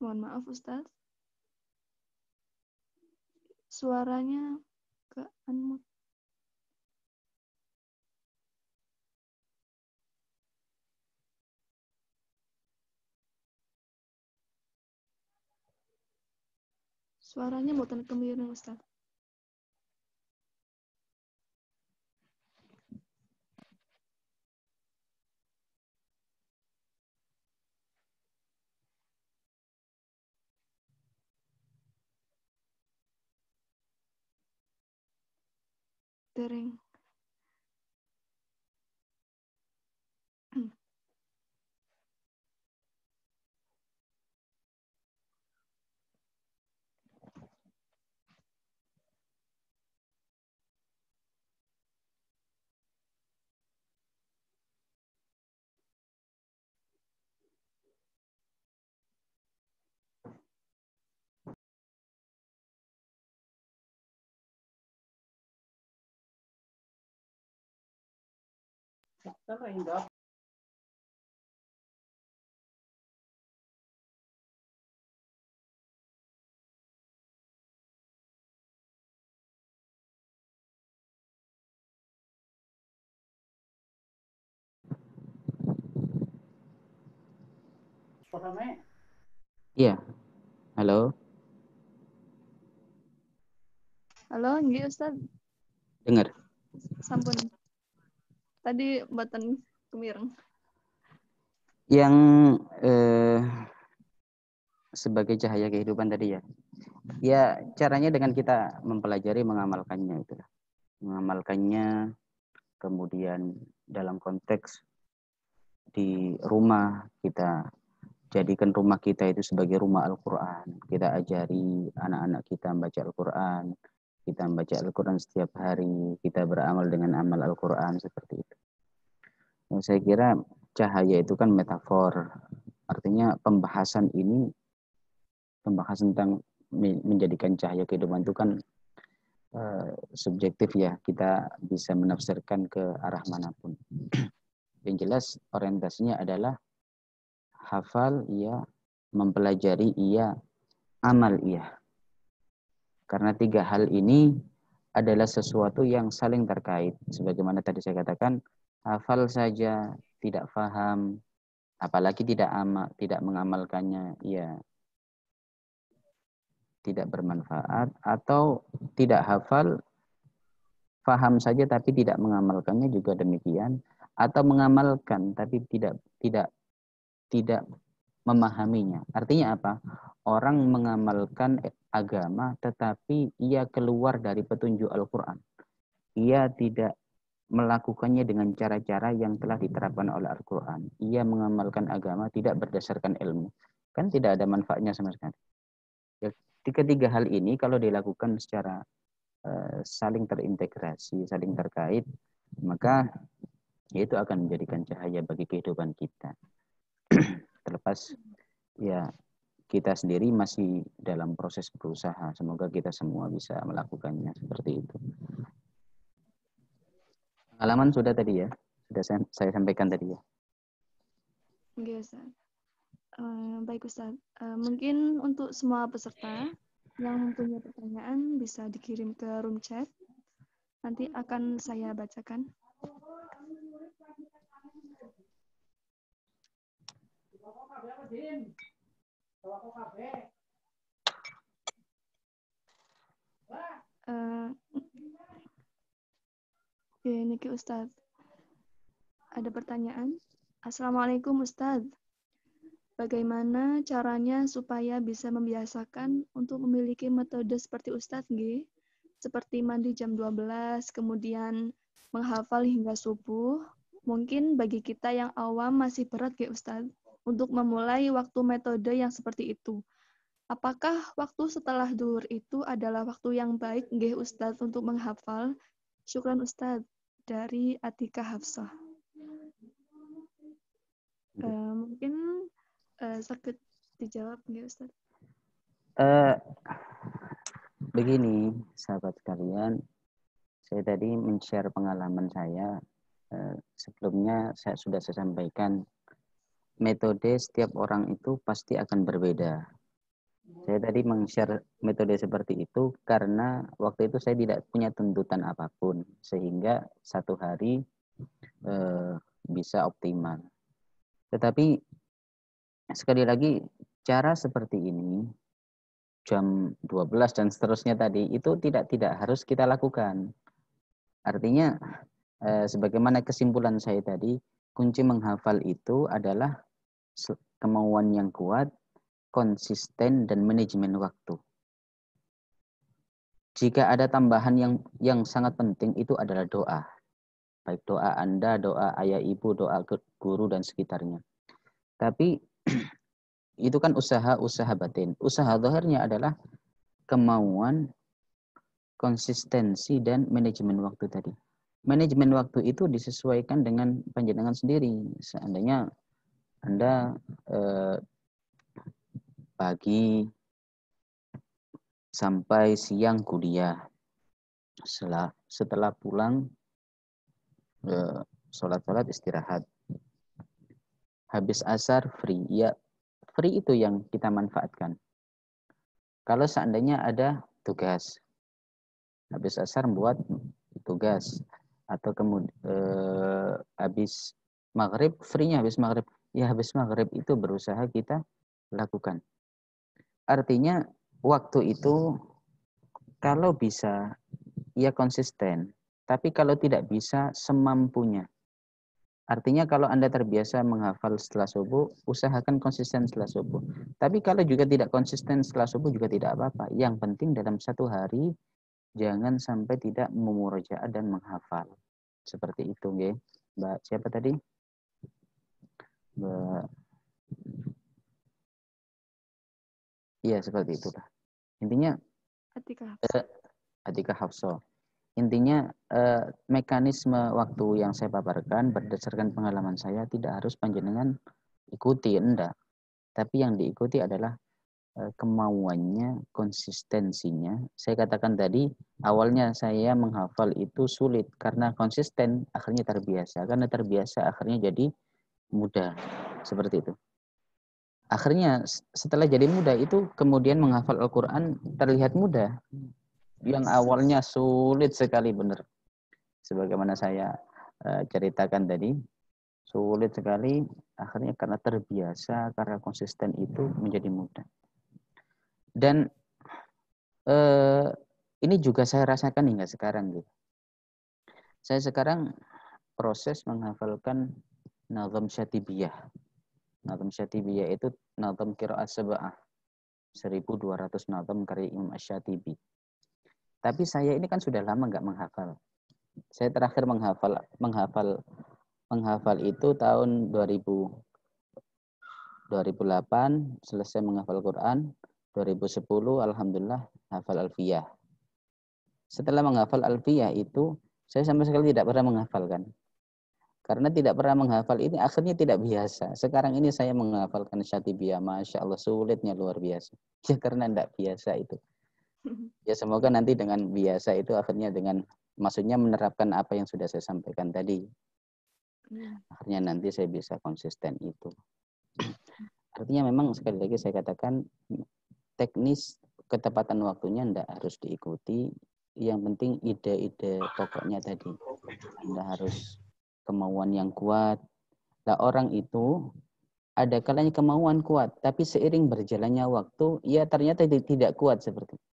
Mohon maaf, Ustaz. Suaranya ke unmute. Suaranya mboten kemiring, Ustaz. Dereng. Iya. Halo. Halo, nggih Ustaz. Dengar. Sampun. Tadi mboten kemiring. Yang sebagai cahaya kehidupan tadi ya. Ya, caranya dengan kita mempelajari, mengamalkannya itulah. Mengamalkannya, kemudian dalam konteks di rumah kita jadikan rumah kita itu sebagai rumah Al-Quran. Kita ajari anak-anak kita membaca Al-Quran. Kita membaca Al-Quran setiap hari. Kita beramal dengan amal Al-Quran seperti itu. Dan saya kira cahaya itu kan metafor. Artinya pembahasan ini, pembahasan tentang menjadikan cahaya kehidupan itu kan subjektif ya. Kita bisa menafsirkan ke arah manapun. Yang jelas orientasinya adalah hafal iya, mempelajari iya, amal iya. Karena tiga hal ini adalah sesuatu yang saling terkait. Sebagaimana tadi saya katakan, hafal saja tidak paham, apalagi tidak mengamalkannya, ya tidak bermanfaat. Atau tidak hafal, paham saja tapi tidak mengamalkannya juga demikian. Atau mengamalkan tapi tidak memahaminya. Artinya apa? Orang mengamalkan agama tetapi ia keluar dari petunjuk Al-Quran. Ia tidak melakukannya dengan cara-cara yang telah diterapkan oleh Al-Quran. Ia mengamalkan agama tidak berdasarkan ilmu. Kan tidak ada manfaatnya sama sekali. Ya, ketiga hal ini kalau dilakukan secara saling terintegrasi, saling terkait, maka itu akan menjadikan cahaya bagi kehidupan kita. Terlepas ya kita sendiri masih dalam proses berusaha. Semoga kita semua bisa melakukannya seperti itu. Pengalaman sudah tadi ya, sudah saya sampaikan tadi ya. Oke, Ustaz. Baik Ustaz. Mungkin untuk semua peserta yang mempunyai pertanyaan bisa dikirim ke room chat. Nanti akan saya bacakan. Niki Ustaz. Ada pertanyaan. Assalamualaikum Ustaz. Bagaimana caranya supaya bisa membiasakan untuk memiliki metode seperti Ustaz G? Seperti mandi jam 12, kemudian menghafal hingga subuh. Mungkin bagi kita yang awam masih berat G Ustaz untuk memulai waktu metode yang seperti itu. Apakah waktu setelah duhur itu adalah waktu yang baik G Ustaz untuk menghafal? Syukran Ustaz. Dari Atika Hafsah. Mungkin sakit dijawab nggak Ustaz? Begini sahabat sekalian, saya tadi men-share pengalaman saya. Sebelumnya saya sudah sampaikan metode setiap orang itu pasti akan berbeda. Saya tadi men-share metode seperti itu karena waktu itu saya tidak punya tuntutan apapun sehingga satu hari bisa optimal. Tetapi sekali lagi cara seperti ini jam 12 dan seterusnya tadi itu tidak harus kita lakukan. Artinya sebagaimana kesimpulan saya tadi, kunci menghafal itu adalah kemauan yang kuat, konsisten dan manajemen waktu. Jika ada tambahan yang sangat penting itu adalah doa. Baik doa Anda, doa ayah ibu, doa guru dan sekitarnya. Tapi itu kan usaha batin. Usaha zahirnya adalah kemauan, konsistensi dan manajemen waktu tadi. Manajemen waktu itu disesuaikan dengan panjenengan sendiri. Seandainya Anda pagi sampai siang kuliah, setelah pulang sholat istirahat, habis asar free, ya free itu yang kita manfaatkan. Kalau seandainya ada tugas, habis asar buat tugas, atau kemudian habis maghrib, free-nya habis maghrib, ya habis maghrib itu berusaha kita lakukan. Artinya waktu itu kalau bisa ya konsisten, tapi kalau tidak bisa semampunya. Artinya kalau Anda terbiasa menghafal setelah subuh, usahakan konsisten setelah subuh. Tapi kalau juga tidak konsisten setelah subuh juga tidak apa-apa. Yang penting dalam satu hari jangan sampai tidak memurojaah dan menghafal. Seperti itu, nggih. Mbak siapa tadi? Mbak. Iya, seperti itulah. Intinya Atika Hafsah. Intinya mekanisme waktu yang saya paparkan berdasarkan pengalaman saya tidak harus panjenengan ikuti, enggak. Tapi yang diikuti adalah kemauannya, konsistensinya. Saya katakan tadi, awalnya saya menghafal itu sulit karena konsisten, akhirnya terbiasa. Karena terbiasa, akhirnya jadi mudah. Seperti itu. Akhirnya setelah jadi mudah itu, kemudian menghafal Al-Quran terlihat mudah. Yang awalnya sulit sekali, benar. Sebagaimana saya ceritakan tadi, sulit sekali, akhirnya karena terbiasa, karena konsisten itu menjadi mudah. Dan ini juga saya rasakan hingga sekarang gitu. Saya sekarang proses menghafalkan nazam syatibiyah. Nazam syatibiyah itu nazam qiraat sab'ah. 1200 nazam karya Imam Asy-Syatibi. Tapi saya ini kan sudah lama nggak menghafal. Saya terakhir menghafal itu tahun 2008 selesai menghafal Quran. 2010 alhamdulillah hafal Alfiyah. Setelah menghafal Alfiyah itu saya sama sekali tidak pernah menghafalkan. Karena tidak pernah menghafal ini akhirnya tidak biasa. Sekarang ini saya menghafalkan Syatibiyah, Masya Allah sulitnya luar biasa. Ya karena tidak biasa itu. Ya semoga nanti dengan biasa itu akhirnya dengan maksudnya menerapkan apa yang sudah saya sampaikan tadi. Akhirnya nanti saya bisa konsisten itu. Artinya memang sekali lagi saya katakan teknis ketepatan waktunya tidak harus diikuti. Yang penting ide-ide pokoknya tadi. Anda harus kemauan yang kuat. Nah, orang itu ada kalanya kemauan kuat, tapi seiring berjalannya waktu, ya ternyata tidak kuat seperti itu.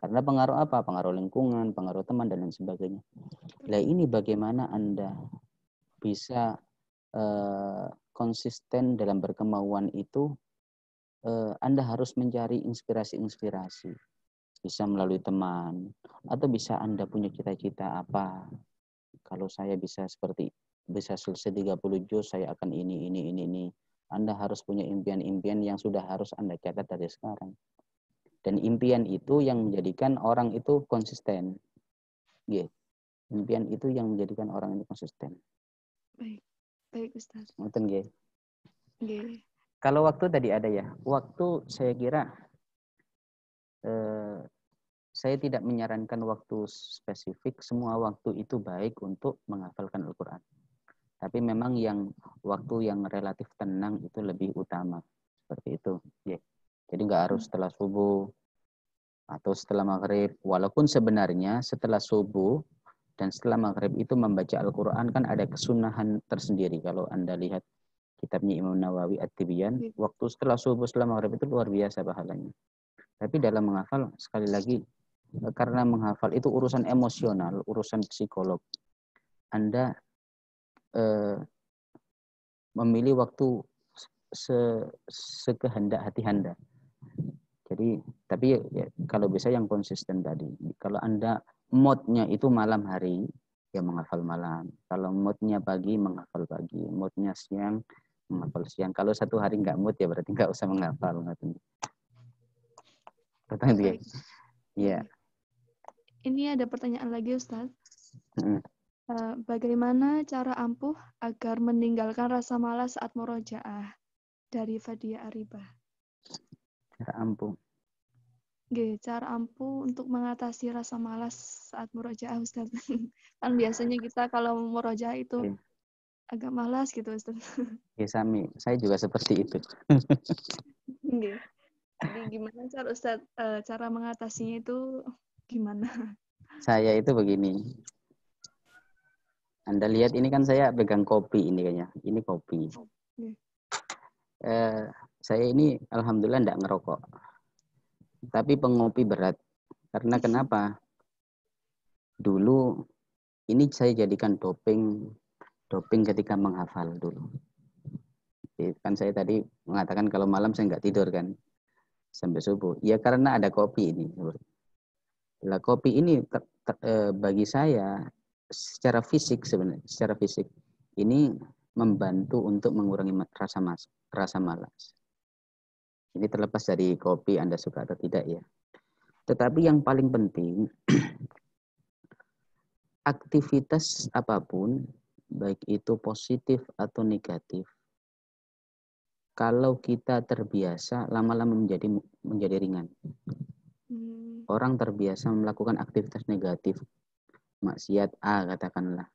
Karena pengaruh apa? Pengaruh lingkungan, pengaruh teman, dan lain sebagainya. Nah, ini bagaimana Anda bisa konsisten dalam berkemauan itu, Anda harus mencari inspirasi-inspirasi. Bisa melalui teman, atau bisa Anda punya cita-cita apa. Kalau saya bisa selesai 30 juz, saya akan ini. Anda harus punya impian-impian yang sudah harus Anda catat dari sekarang. Dan impian itu yang menjadikan orang itu konsisten. Yeah. Impian itu yang menjadikan orang itu konsisten. Baik Ustaz. Ngoten nggih. Nggih. Kalau waktu tadi ada ya. Waktu saya kira saya tidak menyarankan waktu spesifik. Semua waktu itu baik untuk menghafalkan Al-Quran. Tapi memang waktu yang relatif tenang itu lebih utama. Seperti itu. Yeah. Jadi nggak harus setelah subuh atau setelah maghrib. Walaupun sebenarnya setelah subuh dan setelah maghrib itu membaca Al-Quran kan ada kesunahan tersendiri. Kalau Anda lihat kitabnya Imam Nawawi At-Tibyan, waktu setelah subuh, setelah maghrib itu luar biasa pahalanya. Tapi dalam menghafal, sekali lagi, karena menghafal itu urusan emosional, urusan psikolog. Anda memilih waktu sekehendak hati Anda. Jadi, tapi ya, kalau bisa yang konsisten tadi. Kalau Anda moodnya itu malam hari, ya menghafal malam. Kalau moodnya pagi, menghafal pagi. Moodnya siang, menghafal siang. Kalau satu hari nggak mood, ya berarti nggak usah menghafal. Ya. Ini ada pertanyaan lagi, Ustaz. Bagaimana cara ampuh agar meninggalkan rasa malas saat murojaah? Dari Fadia Aribah. Cara ampuh. Cara ampuh untuk mengatasi rasa malas saat murojaah, Ustaz. Kan biasanya kita kalau murojaah itu agak malas gitu, Ustaz. Ya, Sami. Saya juga seperti itu. Jadi gimana Ustaz, cara mengatasinya itu gimana? Saya itu begini. Anda lihat ini kan saya pegang kopi ini kayaknya. Ini kopi. Saya ini alhamdulillah enggak ngerokok. Tapi pengopi berat. Karena kenapa? Dulu ini saya jadikan doping ketika menghafal dulu. Kan saya tadi mengatakan kalau malam saya enggak tidur kan sampai subuh. Ya karena ada kopi ini. Lah kopi ini bagi saya secara fisik sebenarnya, secara fisik ini membantu untuk mengurangi rasa malas. Ini terlepas dari kopi Anda suka atau tidak ya. Tetapi yang paling penting, aktivitas apapun, baik itu positif atau negatif, kalau kita terbiasa, lama-lama menjadi ringan. Orang terbiasa melakukan aktivitas negatif, maksiat A katakanlah,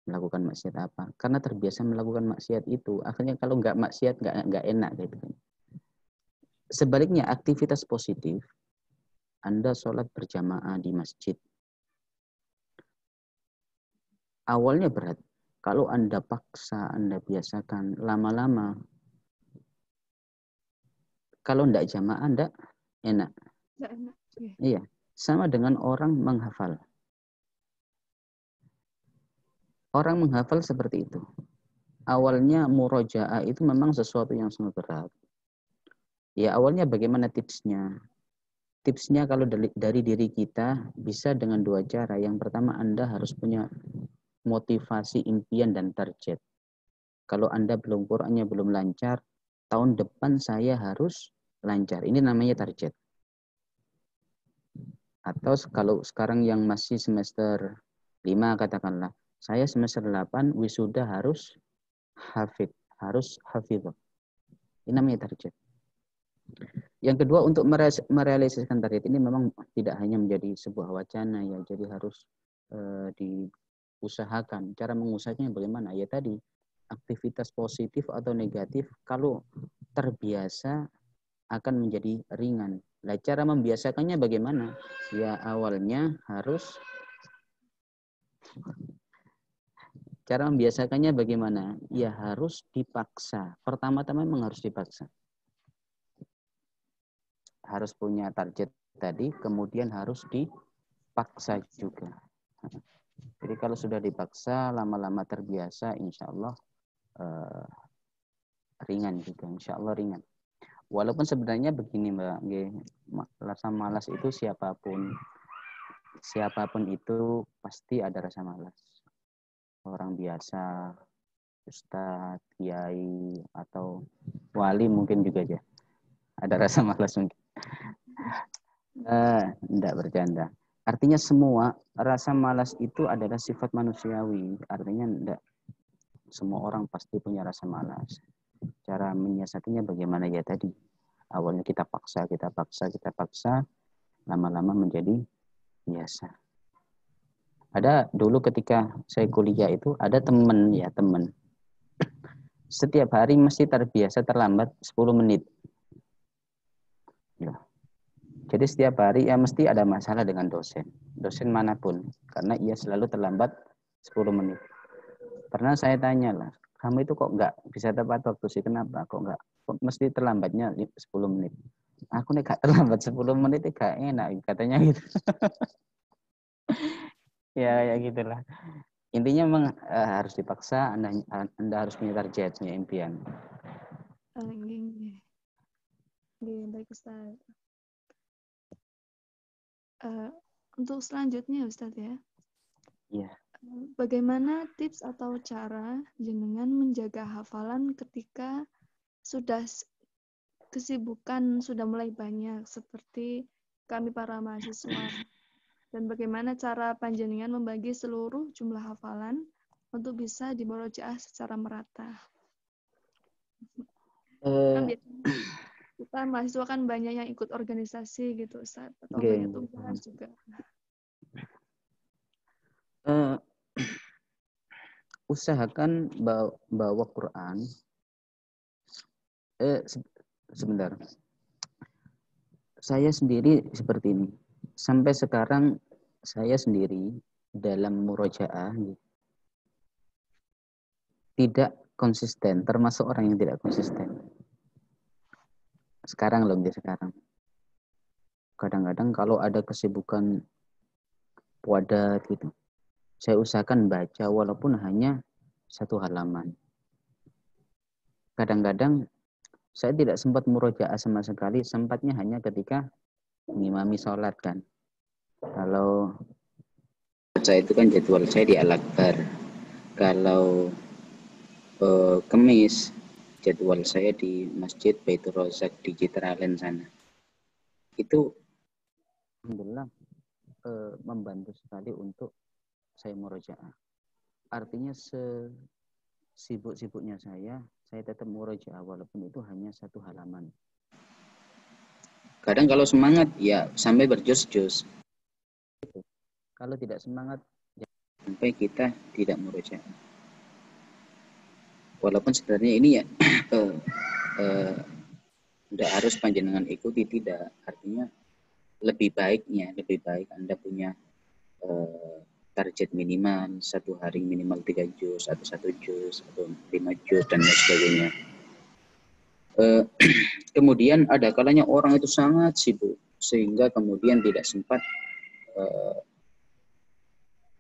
melakukan maksiat apa? Karena terbiasa melakukan maksiat itu, akhirnya kalau nggak maksiat nggak enak gitu. Sebaliknya aktivitas positif, Anda sholat berjamaah di masjid. Awalnya berat. Kalau Anda paksa, Anda biasakan lama-lama. Kalau tidak jamaah, Anda enak. Iya, sama dengan orang menghafal. Orang menghafal seperti itu. Awalnya murojaah itu memang sesuatu yang sangat berat. Ya awalnya bagaimana tipsnya? Tipsnya kalau dari diri kita bisa dengan dua cara. Yang pertama Anda harus punya motivasi, impian, dan target. Kalau Anda Qurannya belum lancar, tahun depan saya harus lancar. Ini namanya target. Atau kalau sekarang yang masih semester 5 katakanlah, saya semester 8 wisuda harus hafidh. Ini namanya target. Yang kedua, untuk merealisasikan target ini memang tidak hanya menjadi sebuah wacana ya, jadi harus diusahakan. Cara mengusahakannya bagaimana? Ya tadi, aktivitas positif atau negatif kalau terbiasa akan menjadi ringan. Nah, cara membiasakannya bagaimana? Ya awalnya harus cara membiasakannya bagaimana? Ya harus dipaksa. Pertama-tama memang harus dipaksa. Harus punya target tadi, kemudian harus dipaksa juga. Jadi kalau sudah dipaksa, lama-lama terbiasa, insya Allah ringan juga. Insya Allah ringan. Walaupun sebenarnya begini Mbak, rasa malas itu siapapun itu pasti ada rasa malas. Orang biasa, ustadz, kiai, atau wali mungkin juga aja ada rasa malas mungkin. Enggak bercanda. Artinya semua rasa malas itu adalah sifat manusiawi. Artinya enggak semua orang pasti punya rasa malas. Cara menyiasatinya bagaimana ya tadi? Awalnya kita paksa, lama-lama menjadi biasa. Ada dulu ketika saya kuliah itu ada teman. Setiap hari mesti terbiasa terlambat 10 menit. Ya. Jadi setiap hari ya mesti ada masalah dengan dosen manapun, karena ia selalu terlambat 10 menit. Pernah saya tanya lah, kamu itu kok nggak bisa tepat waktu sih, kenapa? Kok mesti terlambatnya 10 menit? Aku nih gak terlambat 10 menit, gak enak, katanya gitu. Ya gitulah. Intinya memang harus dipaksa, Anda harus punya target, punya impian. Baik Ustaz. Untuk selanjutnya Ustaz ya. Iya. Bagaimana tips atau cara jenengan menjaga hafalan ketika sudah kesibukan sudah mulai banyak seperti kami para mahasiswa, dan bagaimana cara panjenengan membagi seluruh jumlah hafalan untuk bisa dimurojaah secara merata? Kan biasanya kita mahasiswa kan banyak yang ikut organisasi gitu Ustaz, atau banyak tugas juga. Usahakan bawa Quran. Sebentar. Saya sendiri seperti ini. Sampai sekarang saya sendiri dalam murojaah tidak konsisten, termasuk orang yang tidak konsisten. Sekarang. Kadang-kadang kalau ada kesibukan padat gitu, saya usahakan baca walaupun hanya 1 halaman. Kadang-kadang saya tidak sempat murojaah sama sekali, sempatnya hanya ketika mengimami sholat kan. Kalau Selasa itu kan jadwal saya di Al-Akbar. Kalau Kemis jadwal saya di Masjid Baitur Rozak di Citraland sana. Itu alhamdulillah membantu sekali untuk saya murojaah. Artinya sibuk-sibuknya saya tetap murojaah walaupun itu hanya 1 halaman. Kadang kalau semangat ya sampai berjus-jus. Kalau tidak semangat sampai kita tidak murojaah. Walaupun sebenarnya ini ya tidak harus panjenengan ikuti, tidak. Artinya lebih baik Anda punya target minimal 1 hari minimal 3 juz atau 1 juz atau 5 juz dan lain sebagainya. Kemudian ada kalanya orang itu sangat sibuk sehingga kemudian tidak sempat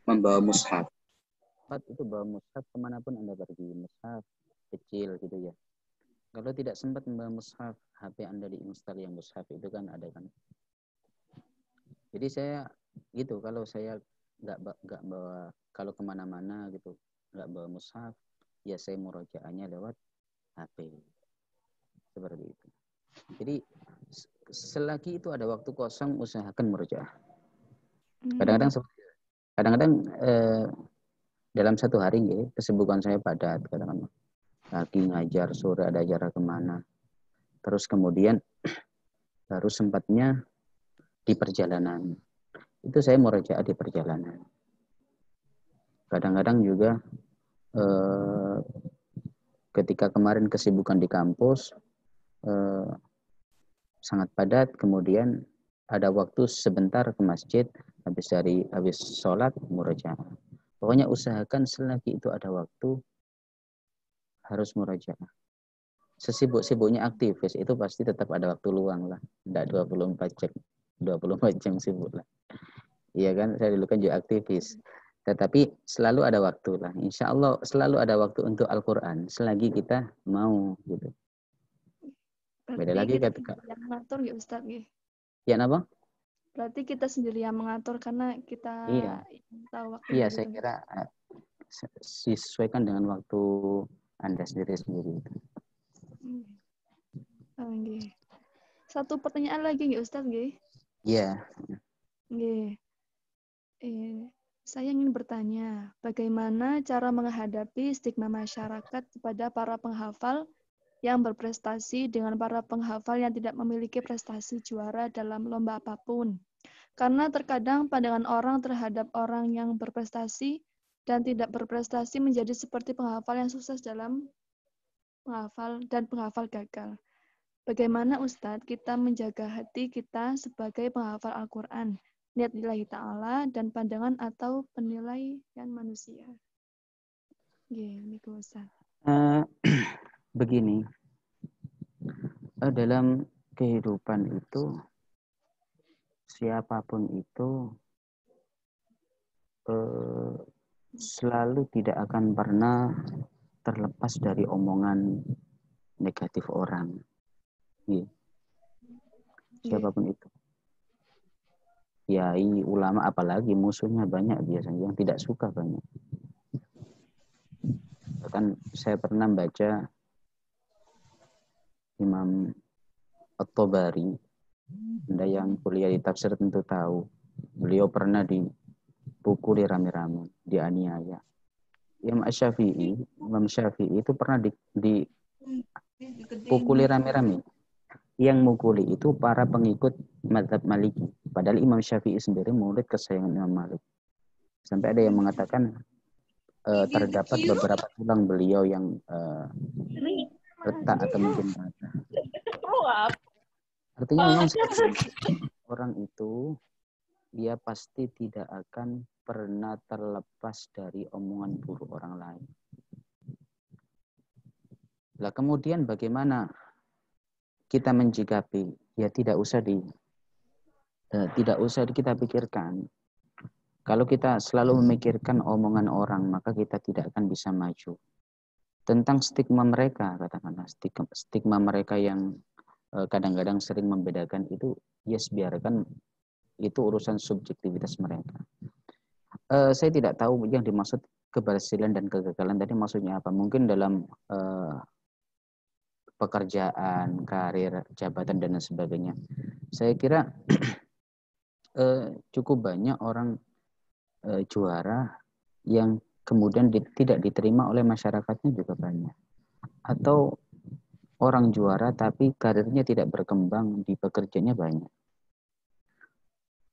membawa mushaf. Itu bawa mushaf kemanapun Anda pergi, mushaf kecil gitu ya. Kalau tidak sempat membawa mushaf, HP Anda diinstal yang mushaf itu kan ada kan. Jadi saya gitu, kalau saya nggak bawa, kalau kemana-mana gitu nggak bawa mushaf, ya saya murojaahnya lewat HP seperti itu. Jadi selagi itu ada waktu kosong, usahakan murojaah. Kadang-kadang dalam 1 hari ya, kesibukan saya padat, kadang-kadang pagi ngajar, sore ada acara kemana, terus kemudian baru sempatnya di perjalanan. Itu saya murojaah di perjalanan. Kadang-kadang juga ketika kemarin kesibukan di kampus sangat padat, kemudian ada waktu sebentar ke masjid, habis sholat murojaah. Pokoknya usahakan selagi itu ada waktu harus murojaah. Sesibuk-sibuknya aktivis itu pasti tetap ada waktu luang lah, tidak 24 jam sibuk lah. Iya kan, saya dulu kan juga aktivis. Tetapi selalu ada waktu lah. Insya Allah selalu ada waktu untuk Al-Quran selagi kita mau gitu. Beda lagi ketika yang mengatur ya Ustaz ya. Ya apa? Berarti kita sendiri yang mengatur karena kita tahu waktu. Iya, saya kira disesuaikan dengan waktu Anda sendiri-sendiri. Satu pertanyaan lagi nggih Ustaz nggih? Iya. Nggih. Saya ingin bertanya, bagaimana cara menghadapi stigma masyarakat kepada para penghafal yang berprestasi dengan para penghafal yang tidak memiliki prestasi juara dalam lomba apapun? Karena terkadang pandangan orang terhadap orang yang berprestasi dan tidak berprestasi menjadi seperti penghafal yang sukses dalam penghafal dan penghafal gagal. Bagaimana Ustadz kita menjaga hati kita sebagai penghafal Al-Quran, niat lillahi ta'ala dan pandangan atau penilaian manusia? Gitu Ustadz. Begini, dalam kehidupan itu siapapun itu selalu tidak akan pernah terlepas dari omongan negatif orang. Siapapun itu. Kiai, ulama, apalagi musuhnya banyak biasanya, yang tidak suka banyak. Bahkan saya pernah baca Imam At-Tabari, Anda yang kuliah di tafsir tentu tahu, beliau pernah dipukuli rame-rame, dianiaya. Imam Syafi'i itu pernah dipukuli rame-rame. Yang mukuli itu para pengikut mazhab Maliki. Padahal Imam Syafi'i sendiri murid kesayangan Imam Malik. Sampai ada yang mengatakan terdapat beberapa tulang beliau yang retak atau mungkin patah. Artinya memang orang itu dia pasti tidak akan pernah terlepas dari omongan buruk orang lain. Lah kemudian bagaimana kita menjikapi? Ya tidak usah kita pikirkan. Kalau kita selalu memikirkan omongan orang, maka kita tidak akan bisa maju. Tentang stigma mereka, katakanlah stigma mereka yang kadang-kadang sering membedakan itu, yes biarkan itu urusan subjektivitas mereka. Saya tidak tahu yang dimaksud keberhasilan dan kegagalan tadi maksudnya apa. Mungkin dalam pekerjaan, karir, jabatan dan lain sebagainya. Saya kira cukup banyak orang juara yang kemudian tidak diterima oleh masyarakatnya juga banyak. Atau orang juara tapi karirnya tidak berkembang di pekerjaannya banyak.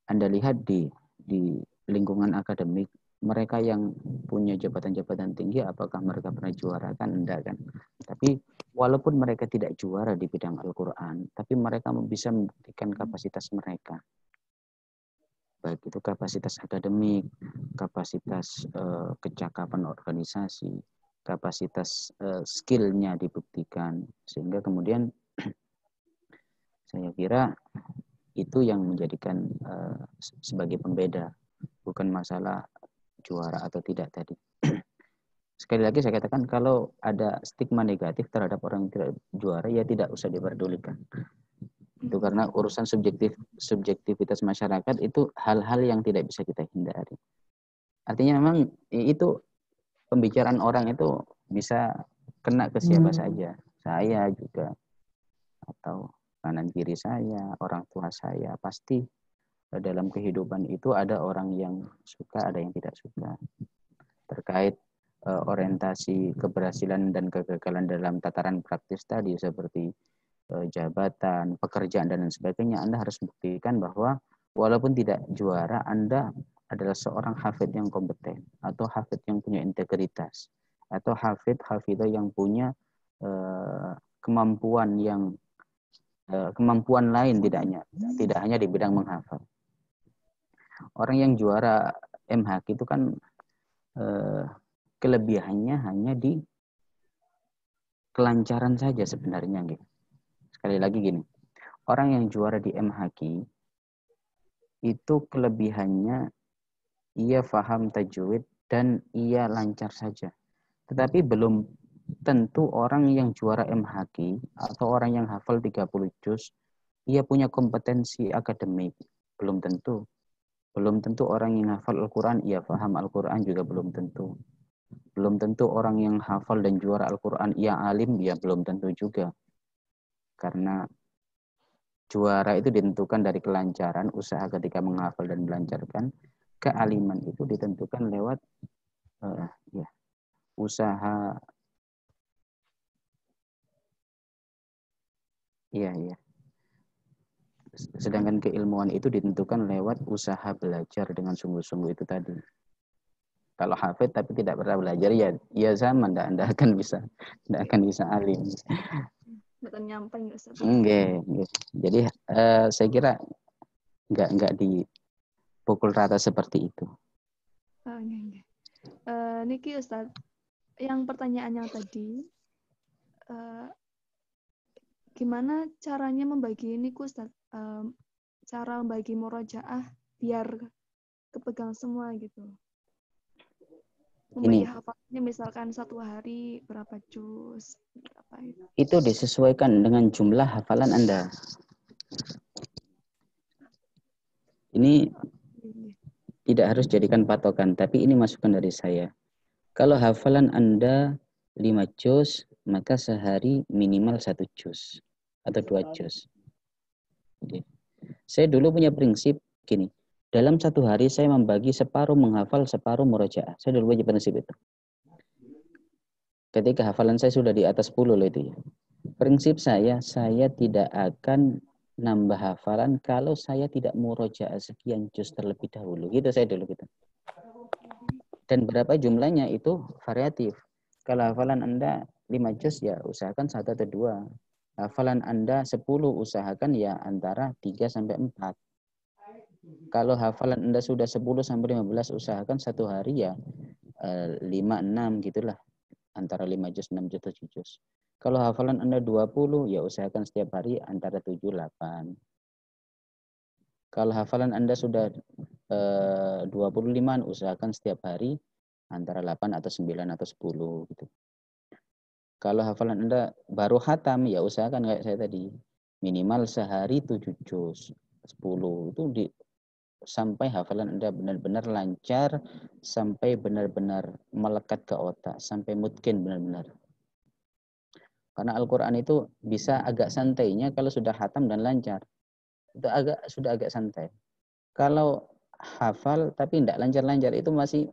Anda lihat di lingkungan akademik, mereka yang punya jabatan-jabatan tinggi, apakah mereka pernah juara? Kan enggak kan. Tapi walaupun mereka tidak juara di bidang Al-Quran, tapi mereka bisa membuktikan kapasitas mereka. Baik itu kapasitas akademik, kapasitas kecakapan organisasi, kapasitas skillnya dibuktikan. Sehingga kemudian saya kira itu yang menjadikan sebagai pembeda, bukan masalah juara atau tidak tadi. Sekali lagi saya katakan, kalau ada stigma negatif terhadap orang yang tidak juara, ya tidak usah diperdulikan. Itu karena urusan subjektivitas masyarakat itu hal-hal yang tidak bisa kita hindari. Artinya memang itu pembicaraan orang itu bisa kena ke siapa saja. Saya juga, atau kanan kiri saya, orang tua saya, pasti dalam kehidupan itu ada orang yang suka, ada yang tidak suka. Terkait orientasi keberhasilan dan kegagalan dalam tataran praktis tadi, seperti jabatan, pekerjaan, dan lain sebagainya, Anda harus buktikan bahwa walaupun tidak juara, Anda adalah seorang hafid yang kompeten, atau hafid yang punya integritas, atau hafidah yang punya kemampuan lain, tidak hanya di bidang menghafal. Orang yang juara MHQ itu kan kelebihannya hanya di kelancaran saja sebenarnya, gitu. Sekali lagi gini, orang yang juara di MHQ itu kelebihannya ia faham tajwid dan ia lancar saja. Tetapi belum tentu orang yang juara MHQ atau orang yang hafal 30 juz ia punya kompetensi akademik. Belum tentu. Belum tentu orang yang hafal Al-Quran ia faham Al-Quran, juga belum tentu. Belum tentu orang yang hafal dan juara Al-Quran ia alim, ya belum tentu juga. Karena juara itu ditentukan dari kelancaran, usaha ketika menghafal dan melancarkan. Kealiman itu ditentukan lewat usaha. Iya. Sedangkan keilmuan itu ditentukan lewat usaha belajar dengan sungguh-sungguh itu tadi. Kalau hafid tapi tidak pernah belajar, ya sama, Anda akan bisa alim. Betul, nyampe nggak Ustaz? Enggak. Jadi saya kira enggak dipukul rata seperti itu. Enggak. Niki Ustaz, yang pertanyaan yang tadi, gimana caranya membagi ini Ustaz? Cara membagi murojaah biar kepegang semua gitu. Membagi hafalnya misalkan 1 hari berapa juz, berapa itu. Itu disesuaikan dengan jumlah hafalan Anda. Ini tidak harus jadikan patokan, tapi ini masukan dari saya. Kalau hafalan Anda 5 juz, maka sehari minimal 1 juz atau 2 juz. Saya dulu punya prinsip gini, dalam 1 hari saya membagi separuh menghafal, separuh murojaah. Saya dulu punya prinsip itu. Ketika hafalan saya sudah di atas 10 loh itu ya. Prinsip saya tidak akan nambah hafalan kalau saya tidak murojaah sekian juz terlebih dahulu. Gitu saya dulu gitu. Dan berapa jumlahnya itu variatif. Kalau hafalan Anda 5 juz, ya usahakan 1 atau 2. Hafalan Anda 10, usahakan ya antara 3 sampai 4. Kalau hafalan Anda sudah 10 sampai 15, usahakan 1 hari ya 5, 6 gitulah. Antara 5 juz, 6 juz, 7 juz. Kalau hafalan Anda 20, ya usahakan setiap hari antara 7, 8. Kalau hafalan Anda sudah 25, usahakan setiap hari antara 8 atau 9 atau 10 gitu. Kalau hafalan Anda baru khatam, ya usahakan kayak saya tadi, minimal sehari 7 juz, 10 itu sampai hafalan Anda benar-benar lancar, sampai benar-benar melekat ke otak, sampai mungkin benar-benar. Karena Al-Quran itu bisa agak santainya kalau sudah hatam dan lancar. Itu sudah agak santai. Kalau hafal tapi tidak lancar-lancar itu masih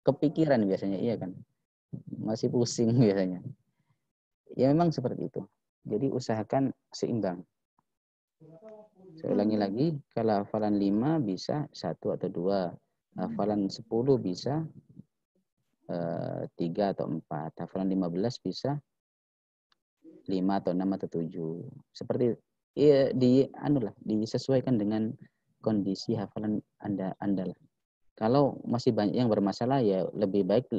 kepikiran biasanya, iya kan? Masih pusing biasanya. Ya memang seperti itu. Jadi usahakan seimbang. Saya ulangi lagi, kalau hafalan 5 bisa 1 atau 2. Hafalan 10 bisa 3 atau 4. Hafalan 15 bisa 5 atau 6 atau 7. Seperti ya, disesuaikan dengan kondisi hafalan Anda lah. Kalau masih banyak yang bermasalah ya lebih baik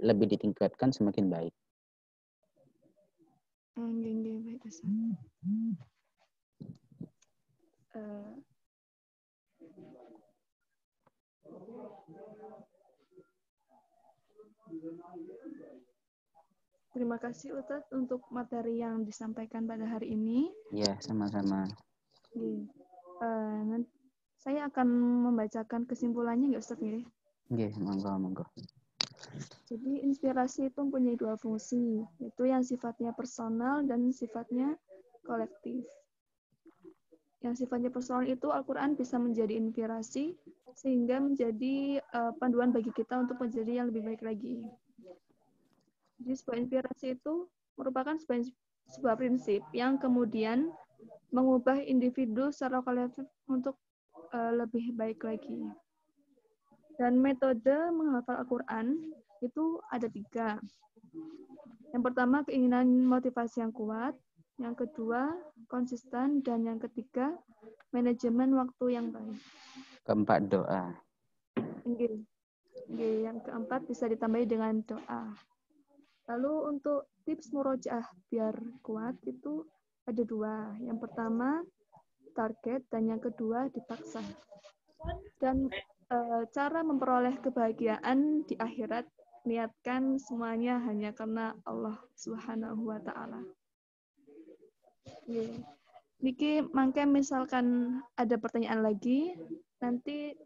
lebih ditingkatkan semakin baik. Baik, Ustaz. Terima kasih Ustaz untuk materi yang disampaikan pada hari ini. Ya, sama-sama. Saya akan membacakan kesimpulannya nggak Ustaz? Nggih, monggo. Jadi inspirasi itu mempunyai 2 fungsi, yaitu yang sifatnya personal dan sifatnya kolektif. Yang sifatnya personal itu Al-Quran bisa menjadi inspirasi sehingga menjadi panduan bagi kita untuk menjadi yang lebih baik lagi. Jadi sebuah inspirasi itu merupakan sebuah prinsip yang kemudian mengubah individu secara kolektif untuk lebih baik lagi. Dan metode menghafal Al-Quran itu ada 3. Yang pertama, keinginan motivasi yang kuat. Yang kedua, konsisten. Dan yang ketiga, manajemen waktu yang baik. Keempat, doa. Yang keempat bisa ditambahi dengan doa. Lalu untuk tips murojaah biar kuat itu ada 2. Yang pertama, target. Dan yang kedua, dipaksa. Dan cara memperoleh kebahagiaan di akhirat, niatkan semuanya hanya karena Allah Subhanahu wa Ta'ala. Niki, mangke misalkan ada pertanyaan lagi, nanti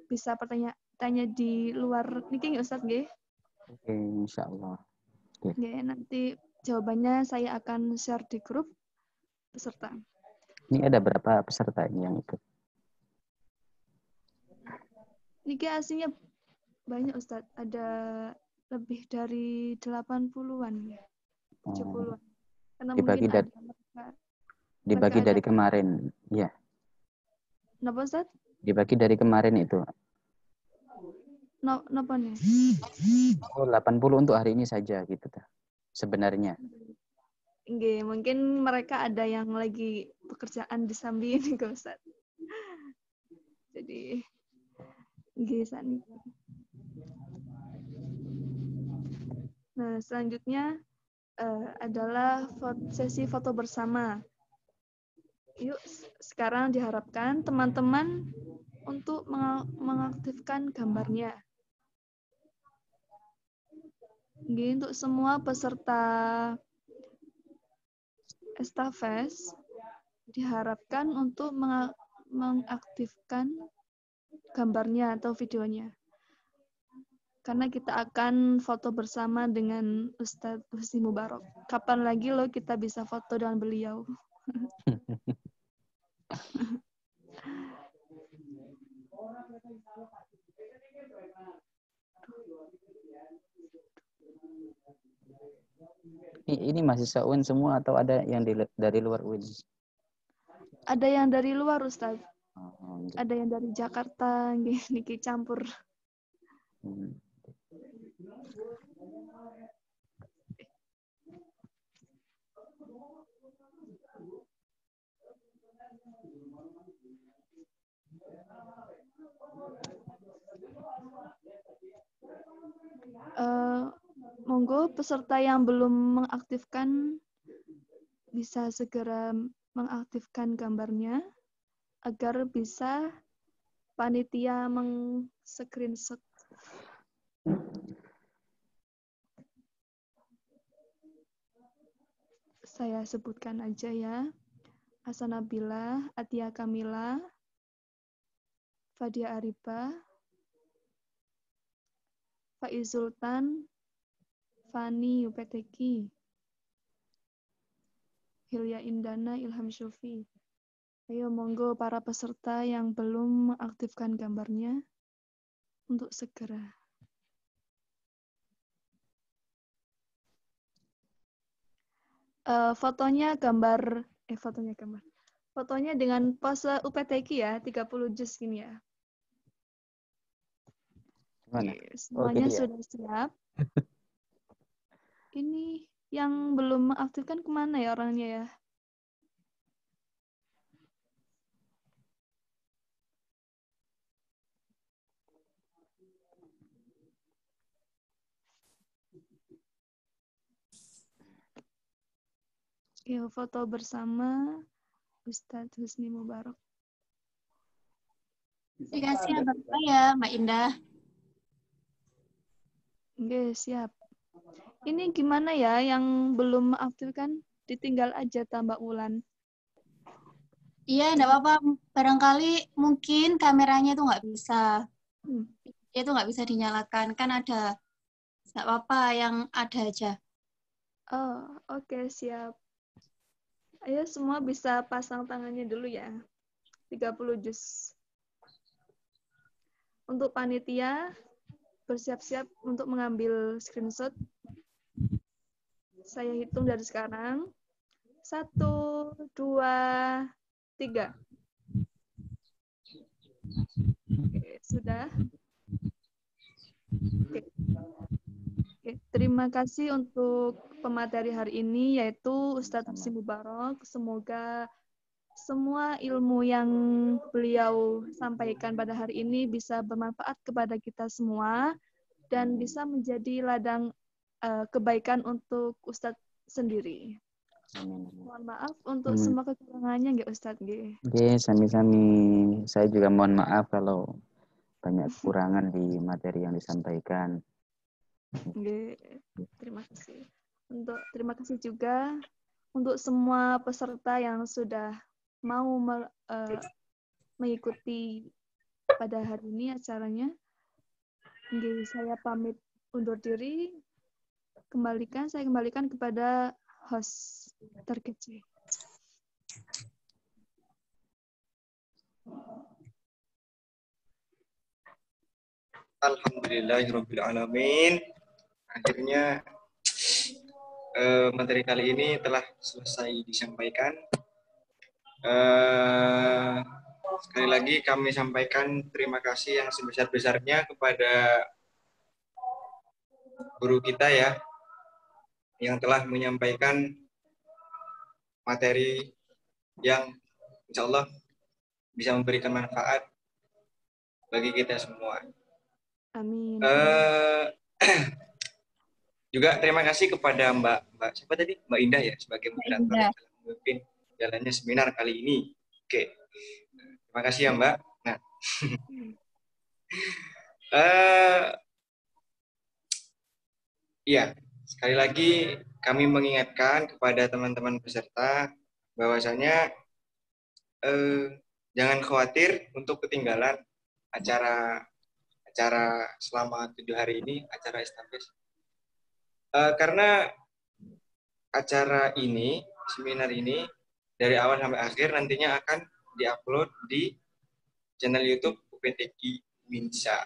bisa tanya di luar niki nggak Ustaz nggih? Oke, insyaallah. Nanti jawabannya saya akan share di grup peserta. Ini ada berapa peserta ini yang ikut? Niki aslinya banyak Ustaz, ada lebih dari 80-an ya. 70-an. Karena dibagi dari kemarin, ya. Napa Ustaz? Dibagi dari kemarin itu. Napa nih? Oh, 80 untuk hari ini saja gitu ta. Sebenarnya. Nggih, mungkin mereka ada yang lagi pekerjaan di sambil ini kok Ustaz. Jadi nggih sani. Nah, selanjutnya adalah sesi foto bersama. Yuk, sekarang diharapkan teman-teman untuk mengaktifkan gambarnya. Nggih, untuk semua peserta estafes diharapkan untuk mengaktifkan gambarnya atau videonya. Karena kita akan foto bersama dengan Ustadz Husni Mubarak. Kapan lagi loh kita bisa foto dengan beliau? Ini mahasiswa UIN semua atau ada yang dari luar UIN? Ada yang dari luar, Ustaz. Oh, ada yang dari Jakarta, niki campur. Monggo peserta yang belum mengaktifkan bisa segera mengaktifkan gambarnya agar bisa panitia meng-screenshot. Saya sebutkan aja ya. Hasanabila, Atia Kamila, Fadia Ariba, Faiz Sultan, Fani UPTQ, Hilya Indana, Ilham Syufi. Ayo monggo para peserta yang belum mengaktifkan gambarnya untuk segera. Fotonya dengan pose UPTQ ya, 30 juz gini ya. Mana? Oke, semuanya gitu ya? sudah siap. Ini yang belum mengaktifkan kemana ya orangnya ya? Ya, foto bersama Ustadz Husni Mubarak. Dikasih Bapak ya, Mbak Indah. Oke, siap. Ini gimana ya yang belum mengaktifkan? Ditinggal aja tambah Wulan. Iya, enggak apa-apa. Barangkali mungkin kameranya itu nggak bisa. Itu nggak bisa dinyalakan. Kan ada, nggak apa-apa, yang ada aja. Oh, oke, siap. Ayo semua bisa pasang tangannya dulu ya. 30 juz. Untuk panitia, bersiap-siap untuk mengambil screenshot. Saya hitung dari sekarang. 1, 2, 3. Oke, sudah. Oke, terima kasih untuk pemateri hari ini, yaitu Ustadz Husni Mubarak. Semoga semua ilmu yang beliau sampaikan pada hari ini bisa bermanfaat kepada kita semua dan bisa menjadi ladang kebaikan untuk Ustadz sendiri. Mohon maaf untuk semua kekurangannya, nggih Ustadz. Oke, sami-sami. Saya juga mohon maaf kalau banyak kekurangan di materi yang disampaikan. Oke, terima kasih. Terima kasih juga untuk semua peserta yang sudah mau mengikuti pada hari ini acaranya. Oke, saya pamit undur diri. Saya kembalikan kepada host terkecil. Alhamdulillahirrabbilalamin. Akhirnya materi kali ini telah selesai disampaikan. Sekali lagi kami sampaikan terima kasih yang sebesar-besarnya kepada guru kita ya, yang telah menyampaikan materi yang insya Allah bisa memberikan manfaat bagi kita semua. Amin. Juga terima kasih kepada Mbak siapa tadi? Mbak Indah ya, sebagai moderator yang telah memimpin jalannya seminar kali ini. Oke, terima kasih ya Mbak. Nah, iya, sekali lagi kami mengingatkan kepada teman-teman peserta bahwasanya jangan khawatir untuk ketinggalan acara selama 7 hari ini, acara establish. Karena acara ini, seminar ini, dari awal sampai akhir nantinya akan diupload di channel YouTube UPTQ Winsa.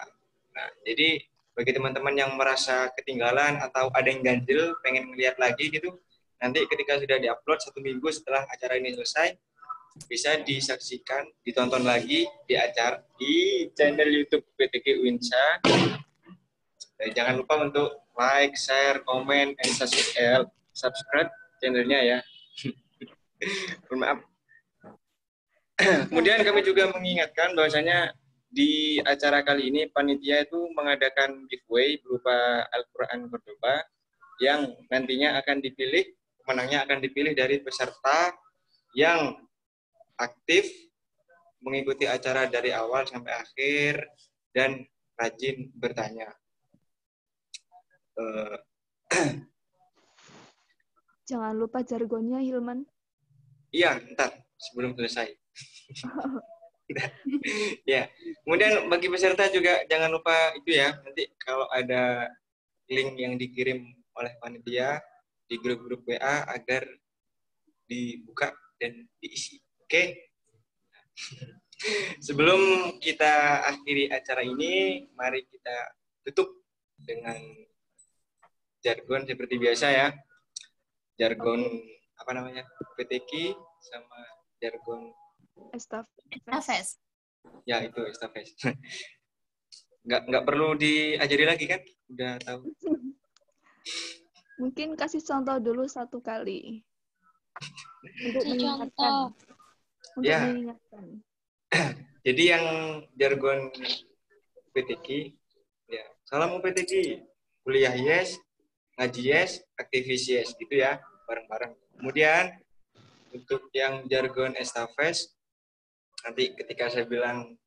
Nah, jadi bagi teman-teman yang merasa ketinggalan atau ada yang ganjil, pengen melihat lagi gitu, nanti ketika sudah diupload 1 minggu setelah acara ini selesai, bisa disaksikan, ditonton lagi di channel YouTube UPTQ Winsa. Jangan lupa untuk like, share, komen, and subscribe channelnya ya. Mohon maaf. Kemudian kami juga mengingatkan bahwasanya di acara kali ini panitia itu mengadakan giveaway berupa Al-Quran Cordoba yang nantinya akan dipilih, pemenangnya akan dipilih dari peserta yang aktif mengikuti acara dari awal sampai akhir dan rajin bertanya. Jangan lupa jargonnya, Hilman. Iya, ntar sebelum selesai. Ya, kemudian bagi peserta juga jangan lupa itu ya, nanti kalau ada link yang dikirim oleh panitia di grup-grup WA agar dibuka dan diisi. Oke? Sebelum kita akhiri acara ini, mari kita tutup dengan jargon seperti biasa ya. Jargon apa namanya? PTQ sama jargon Estafes. ya itu estafes. Nggak perlu diajari lagi kan? Udah tahu. Mungkin kasih contoh dulu satu kali. Untuk mengingatkan. Contoh. Untuk Ya. mengingatkan. Jadi yang jargon PTQ, ya salam PTQ, kuliah yes, ngaji yes, aktivis yes, gitu ya, bareng-bareng. Kemudian untuk yang jargon estafes, nanti ketika saya bilang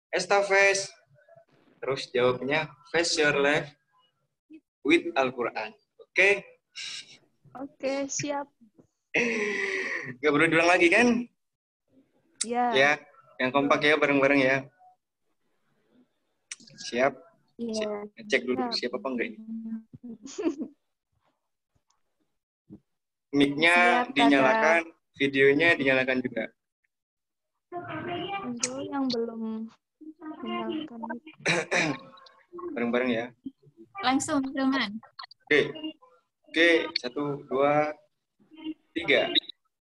estafes, terus jawabnya face your life with Al-Quran. Oke? Oke, siap. Nggak perlu diulang lagi kan? Ya. Ya, yang kompak ya, bareng-bareng ya. Siap? Iya. Cek dulu Siap. siapa apa enggak ini. Mic-nya Siap, Kakak. dinyalakan, videonya dinyalakan juga. Untuk yang belum menyalakan mic. Bareng-bareng ya. Langsung, teman. Oke, 1, 2, 3.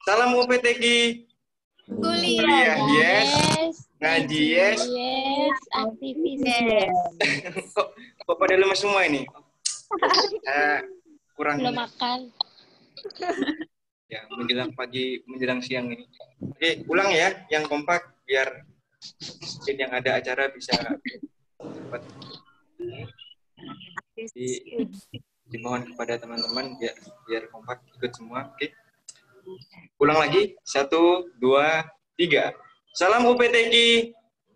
Salam UPTQ. Kuliah yes, ngaji yes. Yes, aktivis Yes. Kok pada lemas semua ini? Kurang belum makan. ya, menjelang pagi, menjelang siang ini. Oke, ulang ya, yang kompak biar mungkin yang ada acara bisa cepat. Dimohon kepada teman-teman biar kompak ikut semua. Oke. Ulang lagi. 1, 2, 3. Salam UPTQ.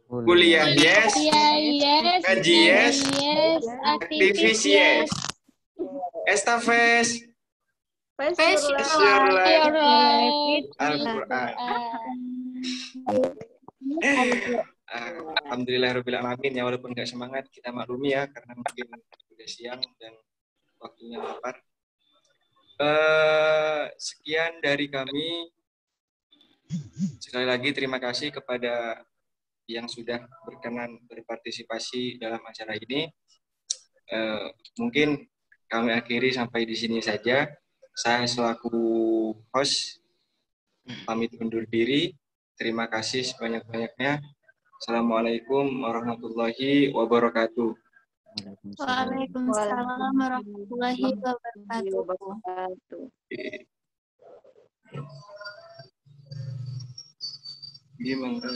Kuliah yes, Yes, ngaji yes, yes, aktivis yes. Estafes Face your Face life. your life Your life. Al-Quran. Alhamdulillahirrahmanirrahim ya, walaupun nggak semangat kita maklumi ya karena mungkin udah siang dan waktunya lapar. Sekian dari kami. Sekali lagi terima kasih kepada yang sudah berkenan berpartisipasi dalam acara ini. Mungkin kami akhiri sampai di sini saja. Saya selaku host pamit undur diri. Terima kasih sebanyak-banyaknya. Assalamualaikum warahmatullahi wabarakatuh. Waalaikumsalam warahmatullahi wabarakatuh. Gimana?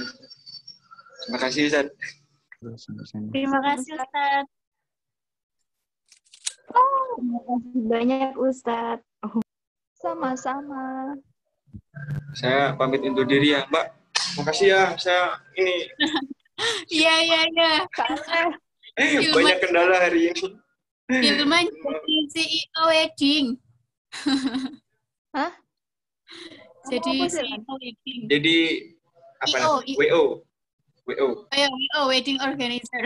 Terima kasih Ustaz. Terima kasih Ustaz. Terima kasih banyak Ustadz. Sama-sama. Saya pamit undur diri ya, Mbak. Makasih ya, saya ini Iya. banyak kendala hari ini. Hilman jadi CEO wedding. Hah? Jadi Apa sih, CEO wedding. Jadi apa IO. namanya? WO. Ayo, wedding organizer.